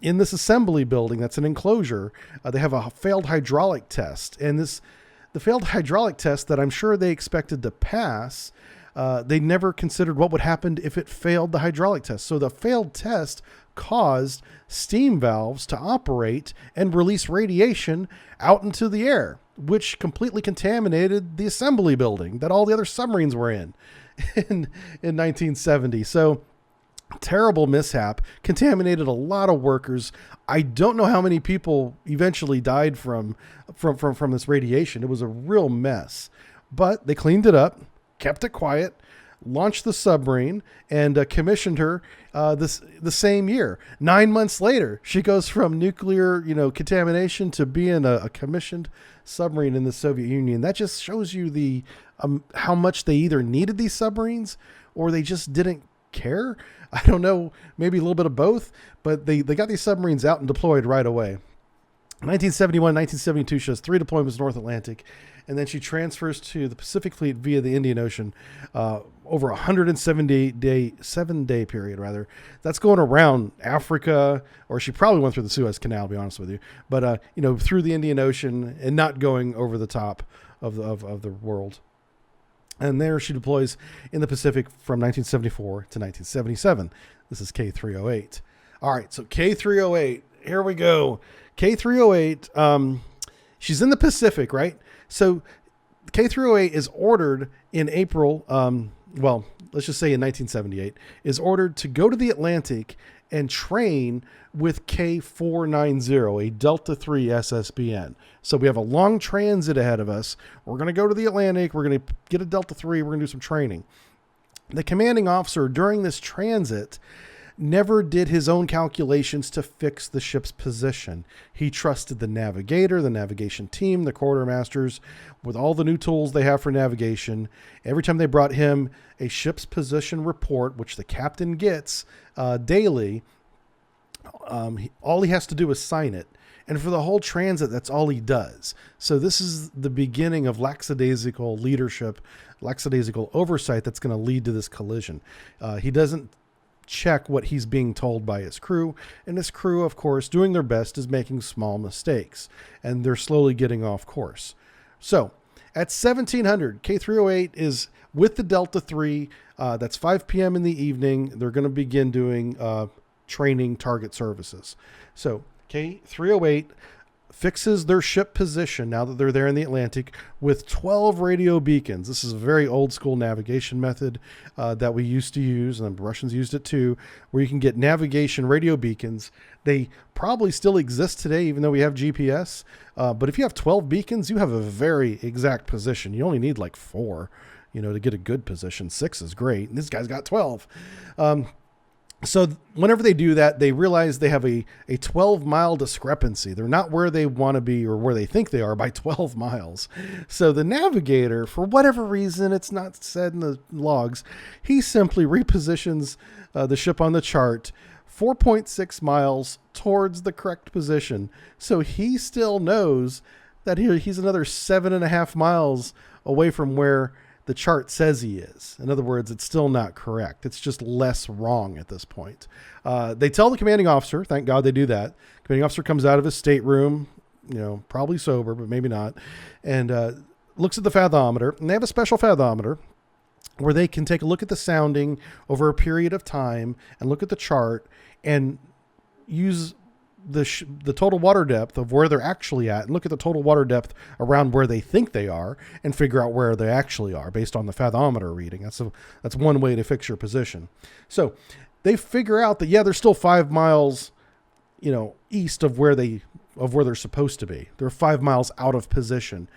in this assembly building, that's an enclosure, they have a failed hydraulic test. And the failed hydraulic test that I'm sure they expected to pass, they never considered what would happen if it failed the hydraulic test. So the failed test caused steam valves to operate and release radiation out into the air, which completely contaminated the assembly building that all the other submarines were in 1970. So Terrible mishap, contaminated a lot of workers. I don't know how many people eventually died from this radiation. It was a real mess, but they cleaned it up, kept it quiet, launched the submarine, and commissioned her the same year. 9 months later, she goes from nuclear contamination to being a commissioned submarine in the Soviet Union. That just shows you the how much they either needed these submarines or they just didn't care. I don't know, maybe a little bit of both, but they got these submarines out and deployed right away. 1971, 1972 shows 3 deployments North Atlantic, and then she transfers to the Pacific Fleet via the Indian Ocean over a 7-day period, rather. That's going around Africa, or she probably went through the Suez Canal, to be honest with you, but through the Indian Ocean and not going over the top of the world. And there she deploys in the Pacific from 1974 to 1977. This is K308. All right, so K308, here we go. K308, she's in the Pacific, right? So K308 is ordered in April, let's just say in 1978, is ordered to go to the Atlantic and train with K490, a Delta III SSBN. So we have a long transit ahead of us. We're going to go to the Atlantic. We're going to get a Delta III. We're going to do some training. The commanding officer during this transit never did his own calculations to fix the ship's position. He trusted the navigator, the navigation team, the quartermasters, with all the new tools they have for navigation. Every time they brought him a ship's position report, which the captain gets daily, all he has to do is sign it. And for the whole transit, that's all he does. So this is the beginning of lackadaisical leadership, lackadaisical oversight that's going to lead to this collision. He doesn't check what he's being told by his crew. And his crew, of course, doing their best, is making small mistakes. And they're slowly getting off course. So at 1700, K308 is with the Delta III. That's 5 p.m. in the evening. They're going to begin doing training target services. So K308 fixes their ship position now that they're there in the Atlantic with 12 radio beacons. This is a very old school navigation method that we used to use, and the Russians used it too, where you can get navigation radio beacons. They probably still exist today, even though we have GPS. But if you have 12 beacons, you have a very exact position. You only need like 4, to get a good position. 6 is great. And this guy's got 12. So whenever they do that, they realize they have a 12-mile discrepancy. They're not where they want to be or where they think they are by 12 miles. So the navigator, for whatever reason, it's not said in the logs, he simply repositions the ship on the chart 4.6 miles towards the correct position. So he still knows that he's another 7.5 miles away from where the chart says he is. In other words, it's still not correct. It's just less wrong at this point. They tell the commanding officer, thank God they do that. Commanding officer comes out of his stateroom, probably sober, but maybe not, and looks at the fathometer. And they have a special fathometer where they can take a look at the sounding over a period of time and look at the chart and use the total water depth of where they're actually at and look at the total water depth around where they think they are and figure out where they actually are based on the fathometer reading. That's one way to fix your position. So they figure out that, they're still 5 miles, east of where they're supposed to be. They're 5 miles out of position.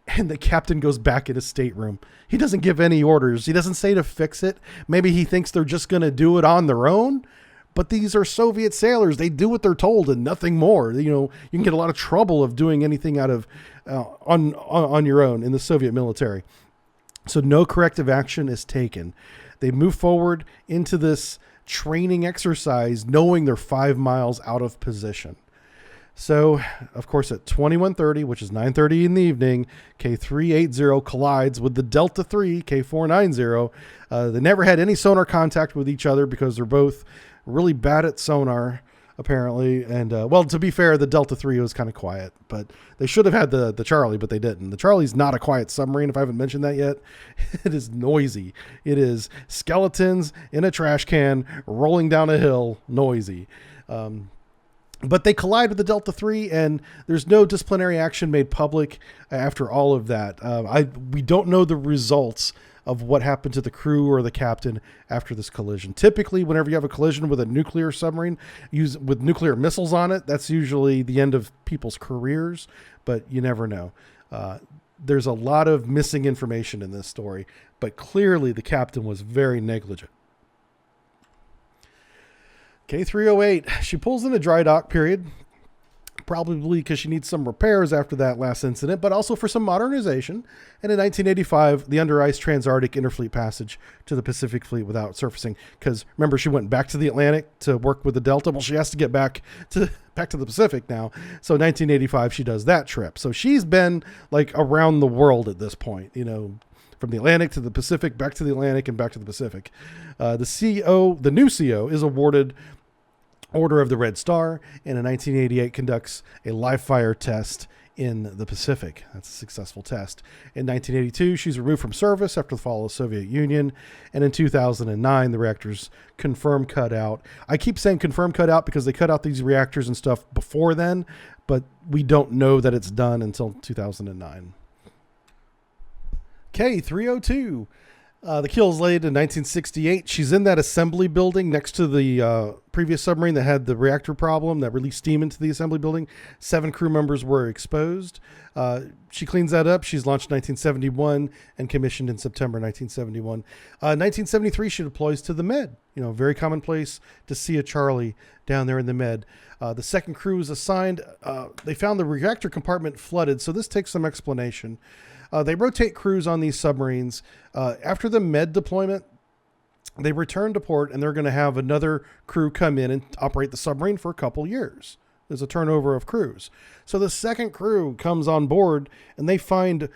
And the captain goes back in his stateroom. He doesn't give any orders. He doesn't say to fix it. Maybe he thinks they're just going to do it on their own. But these are Soviet sailors. They do what they're told and nothing more. You can get a lot of trouble of doing anything out of on your own in the Soviet military. So no corrective action is taken. They move forward into this training exercise knowing they're 5 miles out of position. So, of course, at 21:30, which is 9:30 in the evening, K380 collides with the Delta III, K490. They never had any sonar contact with each other because they're both really bad at sonar, apparently. And, to be fair, the Delta III was kind of quiet, but they should have had the Charlie, but they didn't. The Charlie's not a quiet submarine, if I haven't mentioned that yet. It is noisy. It is skeletons in a trash can rolling down a hill, noisy. But they collide with the Delta III, and there's no disciplinary action made public after all of that. We don't know the results of what happened to the crew or the captain after this collision. Typically, whenever you have a collision with a nuclear submarine with nuclear missiles on it, that's usually the end of people's careers, but you never know. There's a lot of missing information in this story, but clearly the captain was very negligent. K308, she pulls in a dry dock period, probably because she needs some repairs after that last incident, but also for some modernization. And in 1985, the under ice Trans-Arctic Interfleet passage to the Pacific Fleet without surfacing. Because remember, she went back to the Atlantic to work with the Delta. Well, she has to get back to the Pacific now. So in 1985, she does that trip. So she's been like around the world at this point, you know, from the Atlantic to the Pacific, back to the Atlantic, and back to the Pacific. The new CO is awarded Order of the Red Star, and in 1988 conducts a live fire test in the Pacific. That's a successful test. In 1982, she's removed from service after the fall of the Soviet Union, and in 2009, the reactors confirmed cut out. I keep saying confirmed cut out because they cut out these reactors and stuff before then, but we don't know that it's done until 2009. K302. The kill's laid in 1968. She's in that assembly building next to the previous submarine that had the reactor problem that released steam into the assembly building. 7 crew members were exposed. She cleans that up. She's launched in 1971 and commissioned in September 1971. 1973, she deploys to the Med. You know, very commonplace to see a Charlie down there in the Med. The second crew is assigned. They found the reactor compartment flooded, so this takes some explanation. They rotate crews on these submarines. After the Med deployment, they return to port, and they're going to have another crew come in and operate the submarine for a couple years. There's a turnover of crews. So the second crew comes on board, and they find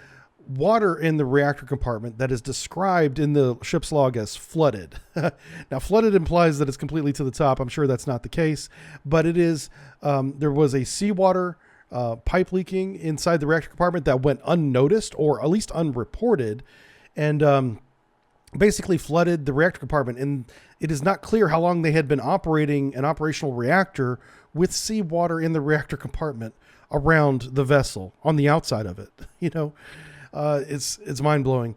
water in the reactor compartment that is described in the ship's log as flooded. Now, flooded implies that it's completely to the top. I'm sure that's not the case, but it is. There was a seawater pipe leaking inside the reactor compartment that went unnoticed, or at least unreported, and basically flooded the reactor compartment. And it is not clear how long they had been operating an operational reactor with seawater in the reactor compartment around the vessel on the outside of it. You know, it's mind-blowing.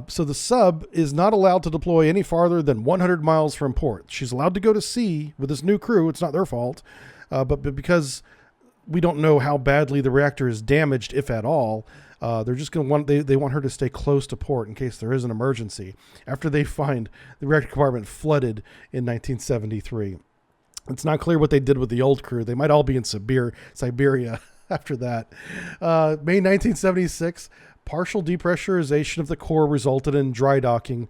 So the sub is not allowed to deploy any farther than 100 miles from port. She's allowed to go to sea with this new crew. It's not their fault, but because we don't know how badly the reactor is damaged, if at all, they're just going to want, they want her to stay close to port in case there is an emergency after they find the reactor compartment flooded in 1973. It's not clear what they did with the old crew. They might all be in Siberia after that. May 1976, partial depressurization of the core resulted in dry docking,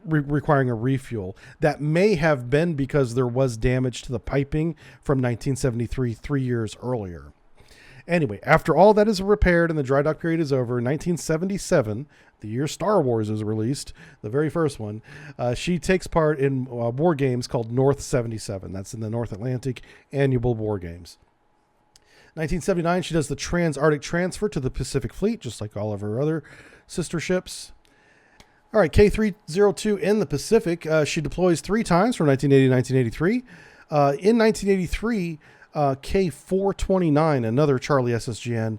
requiring a refuel. That may have been because there was damage to the piping from 1973, 3 years earlier. Anyway, after all that is repaired and the dry dock period is over, in 1977, the year Star Wars is released, the very first one, she takes part in war games called North 77. That's in the North Atlantic annual war games. 1979, she does the Trans-Arctic transfer to the Pacific Fleet, just like all of her other sister ships. All right, K302 in the Pacific. She deploys 3 times from 1980 to 1983. In 1983, K429, another Charlie SSGN,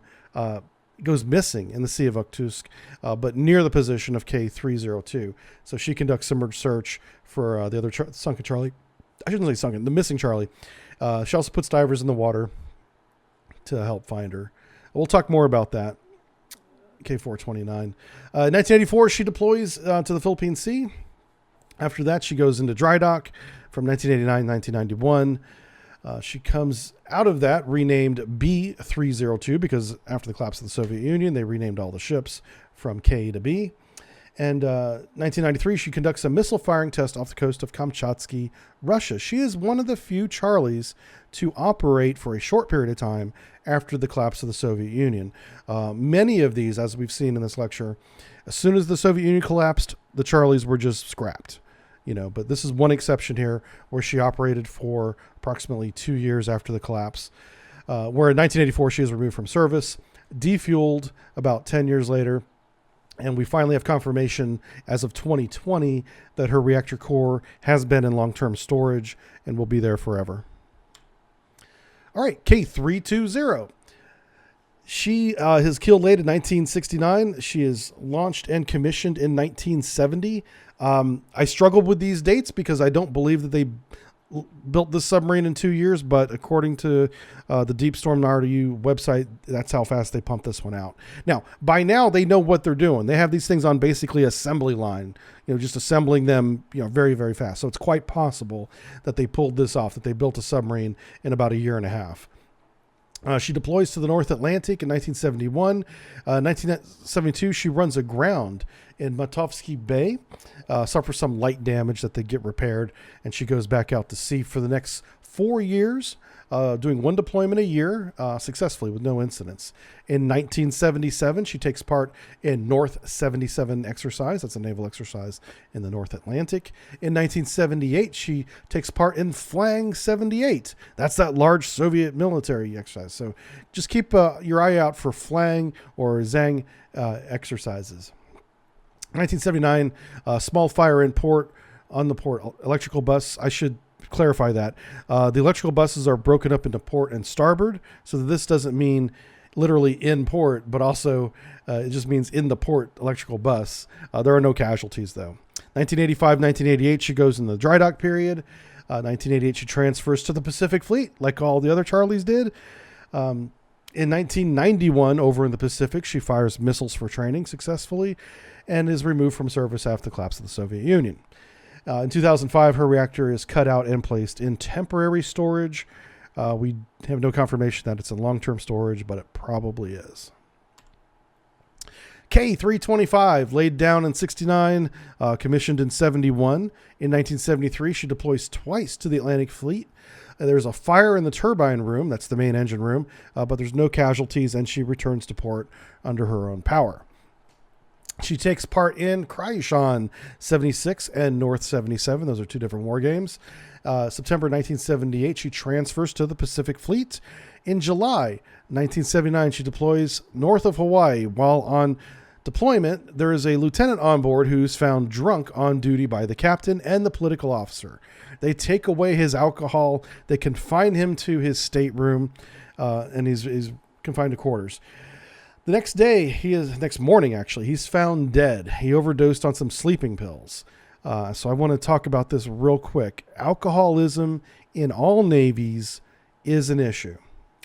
goes missing in the Sea of Okhotsk, but near the position of K302. So she conducts submerged search for the other sunken Charlie. I shouldn't say sunken, the missing Charlie. She also puts divers in the water to help find her. We'll talk more about that. K429. 1984, she deploys to the Philippine Sea. After that, she goes into dry dock from 1989 to 1991. She comes out of that renamed B302 because after the collapse of the Soviet Union, they renamed all the ships from K to B. And 1993, she conducts a missile firing test off the coast of Kamchatsky, Russia. She is one of the few Charlies to operate for a short period of time after the collapse of the Soviet Union. Many of these, as we've seen in this lecture, as soon as the Soviet Union collapsed, the Charlies were just scrapped. You know, but this is one exception here where she operated for approximately 2 years after the collapse. Where in 1984, she is removed from service, defueled about 10 years later. And we finally have confirmation as of 2020 that her reactor core has been in long-term storage and will be there forever. All right, K320. She has keel laid in 1969. She is launched and commissioned in 1970. I struggled with these dates because I don't believe that they built this submarine in 2 years, but according to the Deep Storm RDU website, that's how fast they pumped this one out. Now, by now, they know what they're doing. They have these things on basically assembly line, just assembling them, very, very fast. So it's quite possible that they pulled this off, that they built a submarine in about a year and a half. She deploys to the North Atlantic in 1971. 1972, she runs aground in Matovsky Bay, suffers some light damage that they get repaired, and she goes back out to sea for the next 4 years, doing one deployment a year successfully with no incidents. In 1977, she takes part in North 77 exercise. That's a naval exercise in the North Atlantic. In 1978, she takes part in Flang 78. That's that large Soviet military exercise. So just keep your eye out for Flang or Zhang exercises. 1979, small fire in port on the port electrical bus. I should clarify that. The electrical buses are broken up into port and starboard, so that this doesn't mean literally in port, but also it just means in the port electrical bus. There are no casualties, though. 1985, 1988, she goes in the dry dock period. 1988, she transfers to the Pacific Fleet, like all the other Charlies did. In 1991, over in the Pacific, she fires missiles for training successfully and is removed from service after the collapse of the Soviet Union. In 2005, her reactor is cut out and placed in temporary storage. We have no confirmation that it's in long-term storage, but it probably is. K-325, laid down in 69, commissioned in 71. In 1973, she deploys twice to the Atlantic Fleet. There's a fire in the turbine room, that's the main engine room, but there's no casualties, and she returns to port under her own power. She takes part in Kryushan 76 and North 77. Those are two different war games. September 1978, she transfers to the Pacific Fleet. In July 1979, she deploys north of Hawaii. While on deployment, there is a lieutenant on board who's found drunk on duty by the captain and the political officer. They take away his alcohol. They confine him to his stateroom, and he's confined to quarters. The next morning, he's found dead. He overdosed on some sleeping pills. So I want to talk about this real quick. Alcoholism in all navies is an issue.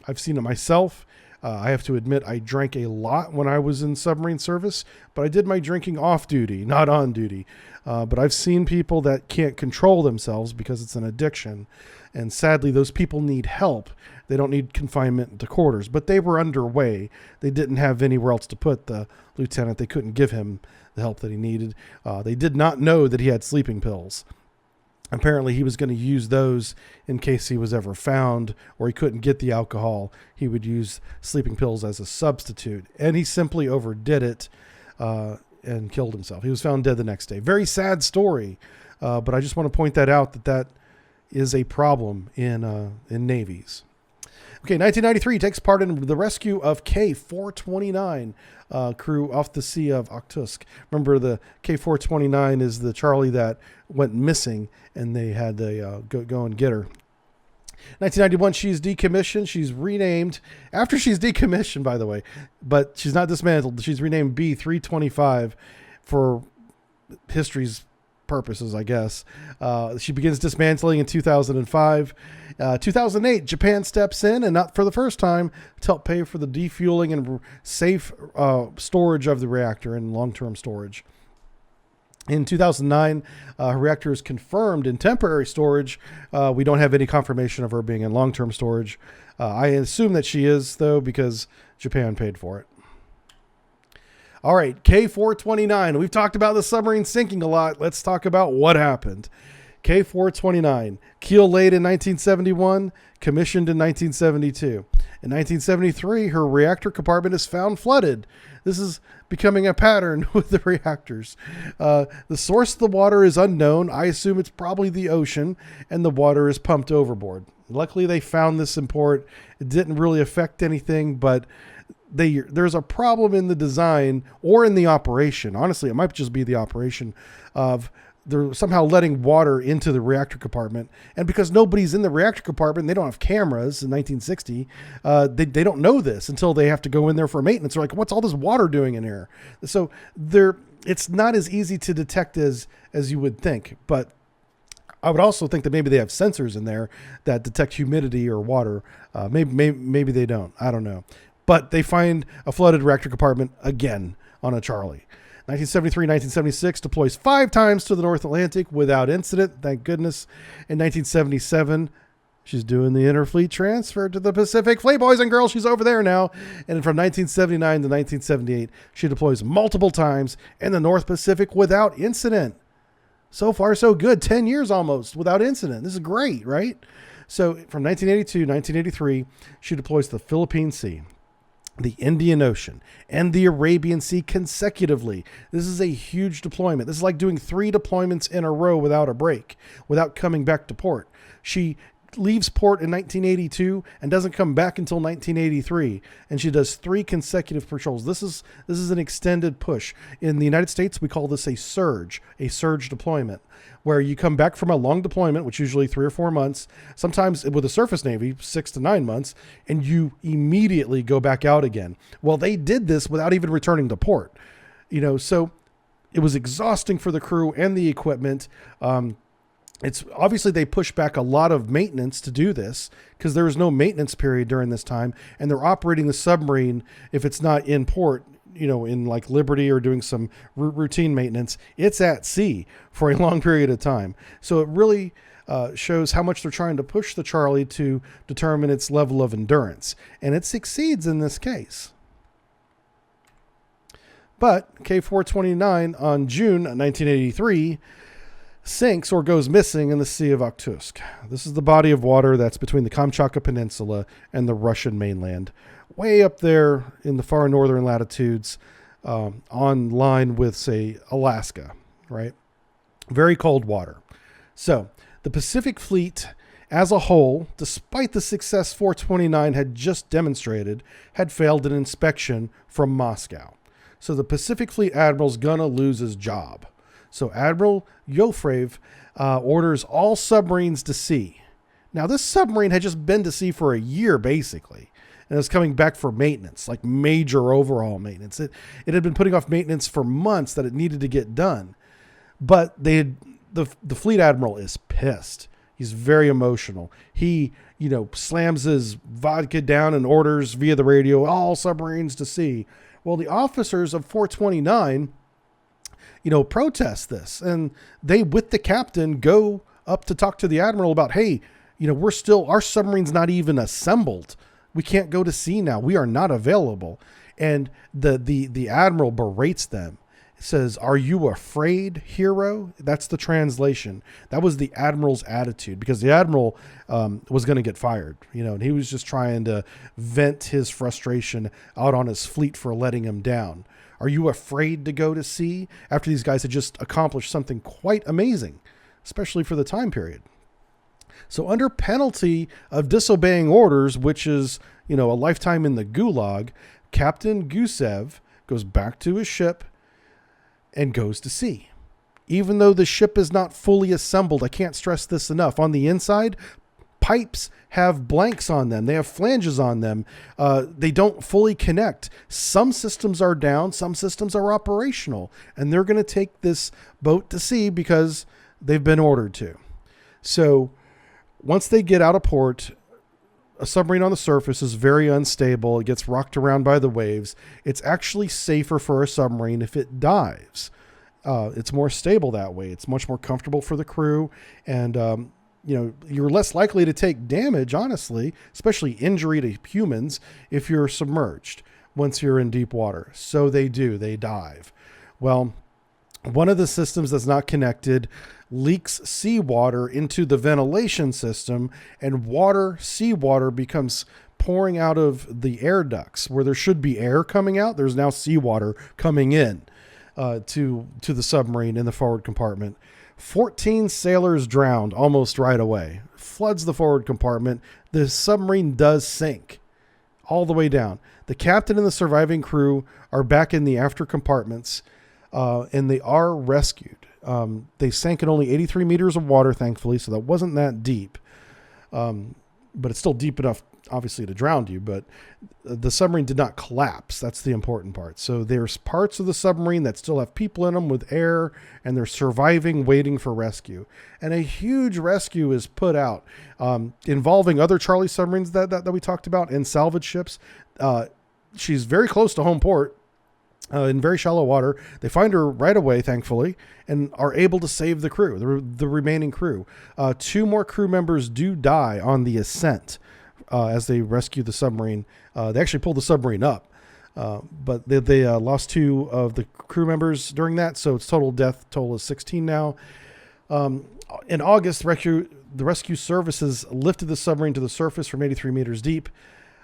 I've seen it myself. I have to admit I drank a lot when I was in submarine service, but I did my drinking off duty, not on duty. But I've seen people that can't control themselves because it's an addiction. And sadly, those people need help. They don't need confinement to quarters, but they were underway. They didn't have anywhere else to put the lieutenant. They couldn't give him the help that he needed. They did not know that he had sleeping pills. Apparently, he was going to use those in case he was ever found or he couldn't get the alcohol. He would use sleeping pills as a substitute, and he simply overdid it and killed himself. He was found dead the next day. Very sad story, but I just want to point that out, that is a problem in navies. Okay, 1993 takes part in the rescue of K-429 crew off the Sea of Okhotsk. Remember, the K-429 is the Charlie that went missing, and they had to go and get her. 1991, she's decommissioned. She's renamed after she's decommissioned, by the way, but she's not dismantled. She's renamed B-325 for history's purposes, I guess. She begins dismantling in 2005. 2008, Japan steps in, and not for the first time, to help pay for the defueling and safe storage of the reactor in long-term storage. In 2009, her reactor is confirmed in temporary storage. We don't have any confirmation of her being in long-term storage. I assume that she is, though, because Japan paid for it. All right, K-429. We've talked about the submarine sinking a lot. Let's talk about what happened. K-429, keel laid in 1971, commissioned in 1972. In 1973, her reactor compartment is found flooded. This is becoming a pattern with the reactors. The source of the water is unknown. I assume it's probably the ocean, and the water is pumped overboard. Luckily, they found this in port. It didn't really affect anything, but there's a problem in the design or in the operation. Honestly, it might just be the operation of they're somehow letting water into the reactor compartment. And because nobody's in the reactor compartment, they don't have cameras in 1960. They don't know this until they have to go in there for maintenance. They're like, what's all this water doing in here? So it's not as easy to detect as you would think. But I would also think that maybe they have sensors in there that detect humidity or water. Maybe they don't. I don't know. But they find a flooded reactor compartment again on a Charlie. 1973, 1976, deploys 5 times to the North Atlantic without incident. Thank goodness. In 1977, she's doing the interfleet transfer to the Pacific Fleet, boys and girls. She's over there now. And from 1979 to 1978, she deploys multiple times in the North Pacific without incident. So far, so good. 10 years almost without incident. This is great, right? So from 1982 to 1983, she deploys to the Philippine Sea, the Indian Ocean, and the Arabian Sea consecutively. This is a huge deployment. This is like doing 3 deployments in a row without a break, without coming back to port. She leaves port in 1982 and doesn't come back until 1983, and she does 3 consecutive patrols. This is an extended push. In the United States, we call this a surge deployment, where you come back from a long deployment, which usually 3 or 4 months, sometimes with the surface Navy, 6 to 9 months, and you immediately go back out again. Well, they did this without even returning to port, so it was exhausting for the crew and the equipment. It's obviously they push back a lot of maintenance to do this because there was no maintenance period during this time, and they're operating the submarine if it's not in port, in like Liberty or doing some routine maintenance. It's at sea for a long period of time. So it really shows how much they're trying to push the Charlie to determine its level of endurance, and it succeeds in this case. But K-429 on June 1983 sinks or goes missing in the Sea of Okhotsk. This is the body of water that's between the Kamchatka Peninsula and the Russian mainland, way up there in the far northern latitudes, on line with, say, Alaska, right? Very cold water. So the Pacific Fleet as a whole, despite the success 429 had just demonstrated, had failed an inspection from Moscow. So the Pacific Fleet admiral's gonna lose his job. So Admiral Yofrev orders all submarines to sea. Now, this submarine had just been to sea for a year, basically, and it was coming back for maintenance, like major overhaul maintenance. It had been putting off maintenance for months that it needed to get done. But the fleet admiral is pissed. He's very emotional. He, slams his vodka down and orders via the radio, all submarines to sea. Well, the officers of 429 protest this, and they, with the captain, go up to talk to the admiral about, hey, our submarine's not even assembled. We can't go to sea now. We are not available. And the admiral berates them. Says, "Are you afraid, hero?" That's the translation. That was the admiral's attitude, because the admiral was going to get fired, and he was just trying to vent his frustration out on his fleet for letting him down. Are you afraid to go to sea after these guys had just accomplished something quite amazing, especially for the time period? So under penalty of disobeying orders, which is, a lifetime in the gulag, Captain Gusev goes back to his ship and goes to sea. Even though the ship is not fully assembled, I can't stress this enough. On the inside, pipes have blanks on them. They have flanges on them. They don't fully connect. Some systems are down. Some systems are operational. And they're going to take this boat to sea because they've been ordered to. So once they get out of port, a submarine on the surface is very unstable. It gets rocked around by the waves. It's actually safer for a submarine if it dives. It's more stable that way. It's much more comfortable for the crew. And, you're less likely to take damage, honestly, especially injury to humans, if you're submerged once you're in deep water. So they dive. Well, one of the systems that's not connected leaks seawater into the ventilation system, and seawater becomes pouring out of the air ducts where there should be air coming out. There's now seawater coming in to the submarine in the forward compartment. 14 sailors drowned almost right away. Floods the forward compartment. The submarine does sink all the way down. The captain and the surviving crew are back in the after compartments, and they are rescued. They sank in only 83 meters of water, thankfully, so that wasn't that deep. But it's still deep enough, obviously, to drown you. But the submarine did not collapse. That's the important part. So there's parts of the submarine that still have people in them with air, and they're surviving, waiting for rescue. And a huge rescue is put out, involving other Charlie submarines that we talked about and salvage ships. She's very close to home port. In very shallow water. They find her right away, thankfully, and are able to save the crew, the remaining crew. 2 more crew members do die on the ascent as they rescue the submarine. They actually pulled the submarine up, but they lost 2 of the crew members during that, so its total is 16 now. In August, the rescue services lifted the submarine to the surface from 83 meters deep.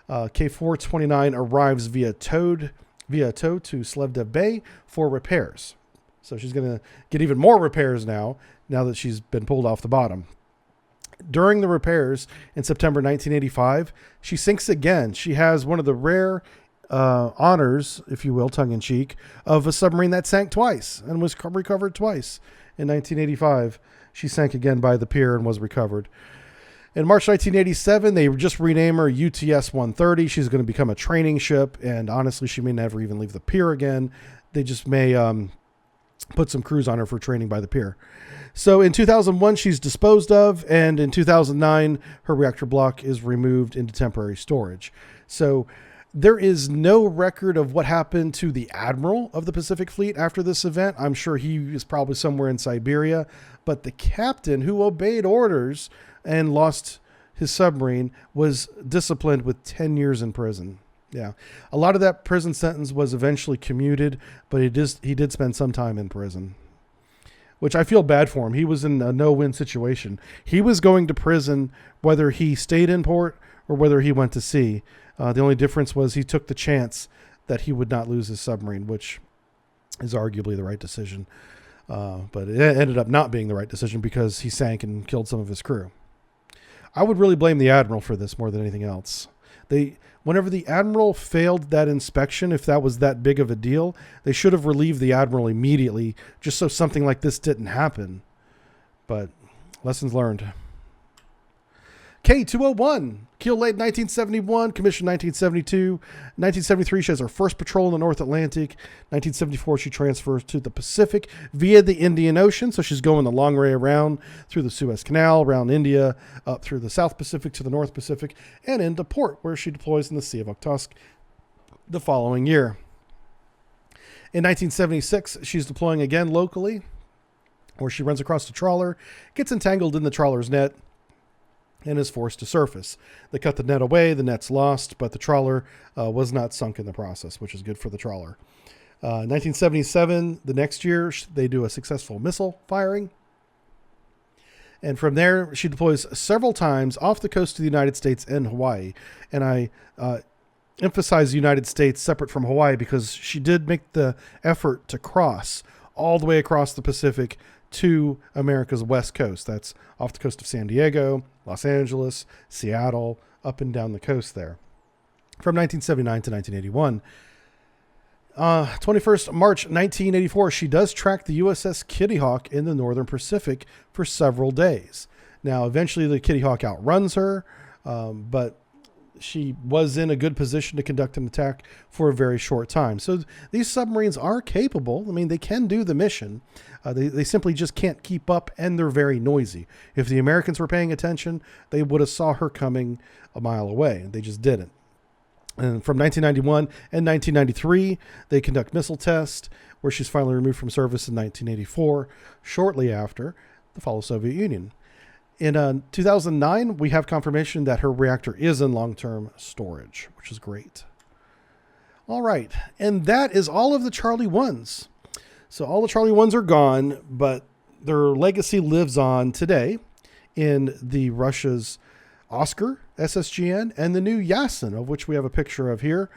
K-429 arrives via tow to Sledov Bay for repairs. So she's going to get even more repairs now that she's been pulled off the bottom. During the repairs in September 1985, she sinks again. She has one of the rare honors, if you will, tongue-in-cheek, of a submarine that sank twice and was recovered twice. In 1985, she sank again by the pier and was recovered. In March 1987, they just rename her UTS-130. She's going to become a training ship, and honestly, she may never even leave the pier again. They just may put some crews on her for training by the pier. So in 2001, she's disposed of, and in 2009, her reactor block is removed into temporary storage. So there is no record of what happened to the admiral of the Pacific Fleet after this event. I'm sure he is probably somewhere in Siberia, but the captain who obeyed orders and lost his submarine was disciplined with 10 years in prison. Yeah. A lot of that prison sentence was eventually commuted, but he did spend some time in prison, which I feel bad for him. He was in a no-win situation. He was going to prison whether he stayed in port or whether he went to sea. The only difference was he took the chance that he would not lose his submarine, which is arguably the right decision. But it ended up not being the right decision because he sank and killed some of his crew. I would really blame the admiral for this more than anything else. Whenever the admiral failed that inspection, if that was that big of a deal, they should have relieved the admiral immediately, just so something like this didn't happen. But lessons learned. K-201, keel late 1971, commissioned 1972. 1973, she has her first patrol in the North Atlantic. 1974, she transfers to the Pacific via the Indian Ocean. So she's going the long way around through the Suez Canal, around India, up through the South Pacific to the North Pacific, and into port, where she deploys in the Sea of Okhotsk the following year. In 1976, she's deploying again locally, where she runs across a trawler, gets entangled in the trawler's net, and is forced to surface. They cut the net away, the net's lost, but the trawler was not sunk in the process, which is good for the trawler. 1977, the next year, they do a successful missile firing. And from there, she deploys several times off the coast of the United States and Hawaii. And I emphasize the United States separate from Hawaii because she did make the effort to cross all the way across the Pacific to America's west coast. That's off the coast of San Diego, Los Angeles, Seattle, up and down the coast there. From 1979 to 1981. 21st March 1984, she does track the USS Kitty Hawk in the Northern Pacific for several days. Now, eventually the Kitty Hawk outruns her, but she was in a good position to conduct an attack for a very short time. So these submarines are capable. I mean, they can do the mission. They simply just can't keep up, and they're very noisy. If the Americans were paying attention, they would have saw her coming a mile away. They just didn't. And from 1991 and 1993, they conduct missile tests, where she's finally removed from service in 1984, shortly after the fall of the Soviet Union. In 2009, we have confirmation that her reactor is in long-term storage, which is great. All right, and that is all of the Charlie 1s. So all the Charlie 1s are gone, but their legacy lives on today in the Russia's Oscar SSGN and the new Yasin, of which we have a picture of here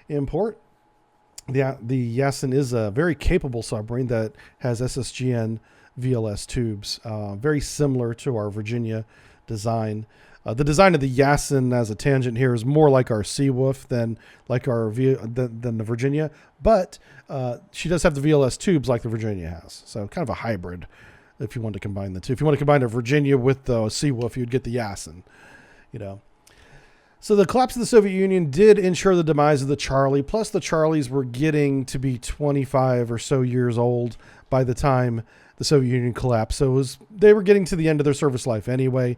in port. The Yasin is a very capable submarine that has SSGN VLS tubes, very similar to our Virginia design. The design of the Yasin as a tangent here is more like our Seawolf than like than the Virginia, but she does have the VLS tubes like the Virginia has. So kind of a hybrid if you want to combine the two. If you want to combine a Virginia with the Seawolf, you'd get the Yasin, you know. So the collapse of the Soviet Union did ensure the demise of the Charlie, plus the Charlies were getting to be 25 or so years old by the time the Soviet Union collapsed. So they were getting to the end of their service life anyway.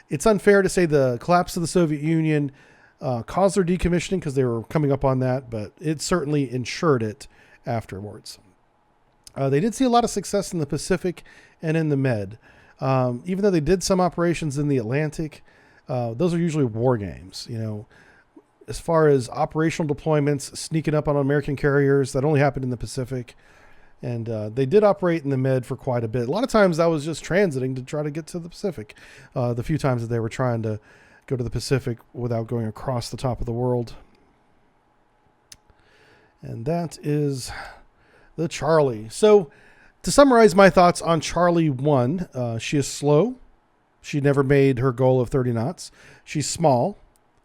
It's unfair to say the collapse of the Soviet Union caused their decommissioning because they were coming up on that, but it certainly ensured it afterwards. They did see a lot of success in the Pacific and in the Med. Even though they did some operations in the Atlantic, those are usually war games. You know, as far as operational deployments, sneaking up on American carriers, that only happened in the Pacific. And they did operate in the Med for quite a bit. A lot of times that was just transiting to try to get to the Pacific. The few times that they were trying to go to the Pacific without going across the top of the world. And that is the Charlie. So to summarize my thoughts on Charlie 1, she is slow. She never made her goal of 30 knots. She's small.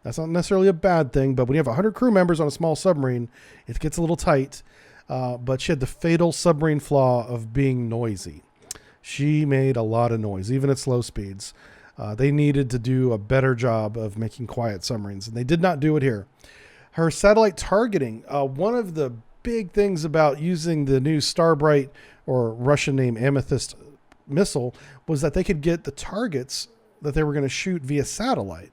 That's not necessarily a bad thing, but when you have 100 crew members on a small submarine, it gets a little tight. But she had the fatal submarine flaw of being noisy. She made a lot of noise, even at slow speeds. They needed to do a better job of making quiet submarines, and they did not do it here. Her satellite targeting, one of the big things about using the new Starbright, or Russian name Amethyst missile, was that they could get the targets that they were going to shoot via satellite.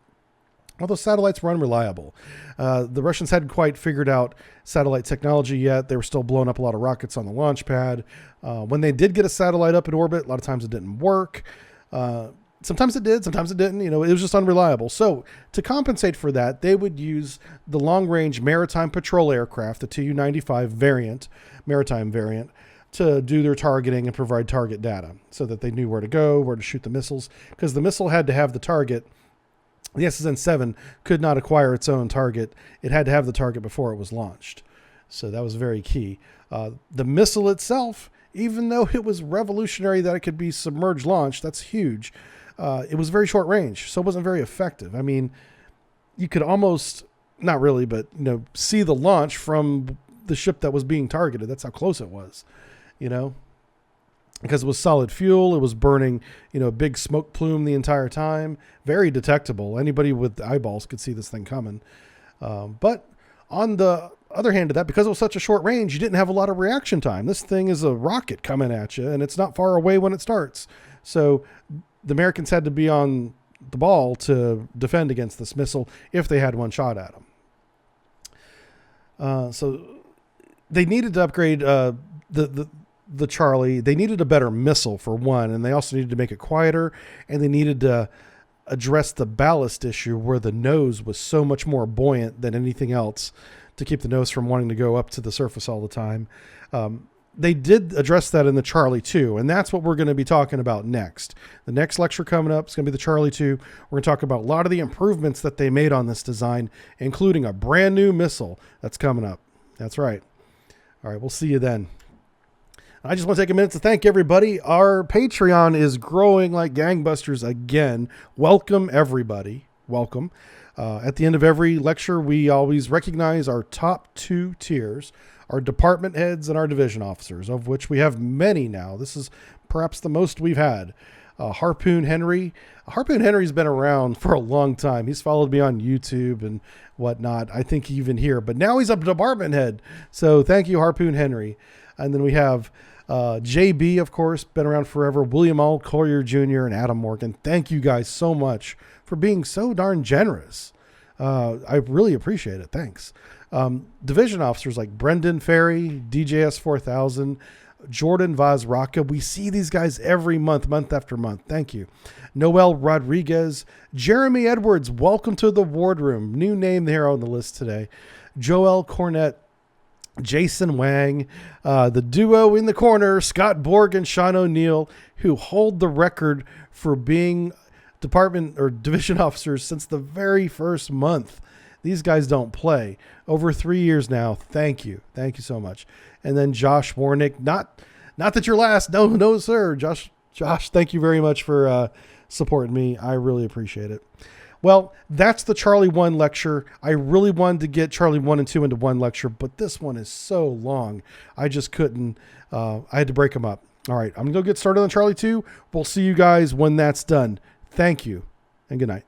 Although satellites were unreliable. The Russians hadn't quite figured out satellite technology yet. They were still blowing up a lot of rockets on the launch pad. When they did get a satellite up in orbit, a lot of times it didn't work. Sometimes it did, sometimes it didn't. You know, it was just unreliable. So to compensate for that, they would use the long-range maritime patrol aircraft, the Tu-95 variant, maritime variant, to do their targeting and provide target data so that they knew where to go, where to shoot the missiles, because the missile had to have the target. The SSN-7 could not acquire its own target. It had to have the target before it was launched. So that was very key. The missile itself, even though it was revolutionary that it could be submerged launched, that's huge. It was very short range, so it wasn't very effective. I mean, you could almost, not really, but you know, see the launch from the ship that was being targeted. That's how close it was, you know. Because it was solid fuel, it was burning, you know, a big smoke plume the entire time. Very detectable. Anybody with eyeballs could see this thing coming. But on the other hand of that, because it was such a short range, you didn't have a lot of reaction time. This thing is a rocket coming at you, and it's not far away when it starts. So the Americans had to be on the ball to defend against this missile if they had one shot at them. So they needed to upgrade the Charlie. They needed a better missile for one, and they also needed to make it quieter, and they needed to address the ballast issue where the nose was so much more buoyant than anything else to keep the nose from wanting to go up to the surface all the time. They did address that in the Charlie 2, and that's what we're going to be talking about next. The next lecture coming up is going to be the Charlie 2. We're going to talk about a lot of the improvements that they made on this design, including a brand new missile that's coming up. That's right. All right, we'll see you then. I just want to take a minute to thank everybody. Our Patreon is growing like gangbusters again. Welcome, everybody. Welcome. At the end of every lecture, we always recognize our top 2 tiers, our department heads and our division officers, of which we have many now. This is perhaps the most we've had. Harpoon Henry. Harpoon Henry's been around for a long time. He's followed me on YouTube and whatnot. I think even here, but now he's a department head. So thank you, Harpoon Henry. And then we have JB, of course, been around forever. William L. Collier Jr. and Adam Morgan. Thank you guys so much for being so darn generous. I really appreciate it. Thanks. Division officers like Brendan Ferry, DJS 4000, Jordan Vaz Rocca. We see these guys every month, month after month. Thank you. Noel Rodriguez, Jeremy Edwards. Welcome to the wardroom. New name there on the list today. Joel Cornett, Jason Wang, the duo in the corner, Scott Borg and Sean O'Neill, who hold the record for being department or division officers since the very first month. These guys don't play. Over 3 years now. Thank you. Thank you so much. And then Josh Warnick, not that you're last. No, sir. Josh, thank you very much for supporting me. I really appreciate it. Well, that's the Charlie 1 lecture. I really wanted to get Charlie 1 and 2 into one lecture, but this one is so long. I just couldn't. I had to break them up. All right, I'm going to go get started on Charlie 2. We'll see you guys when that's done. Thank you, and good night.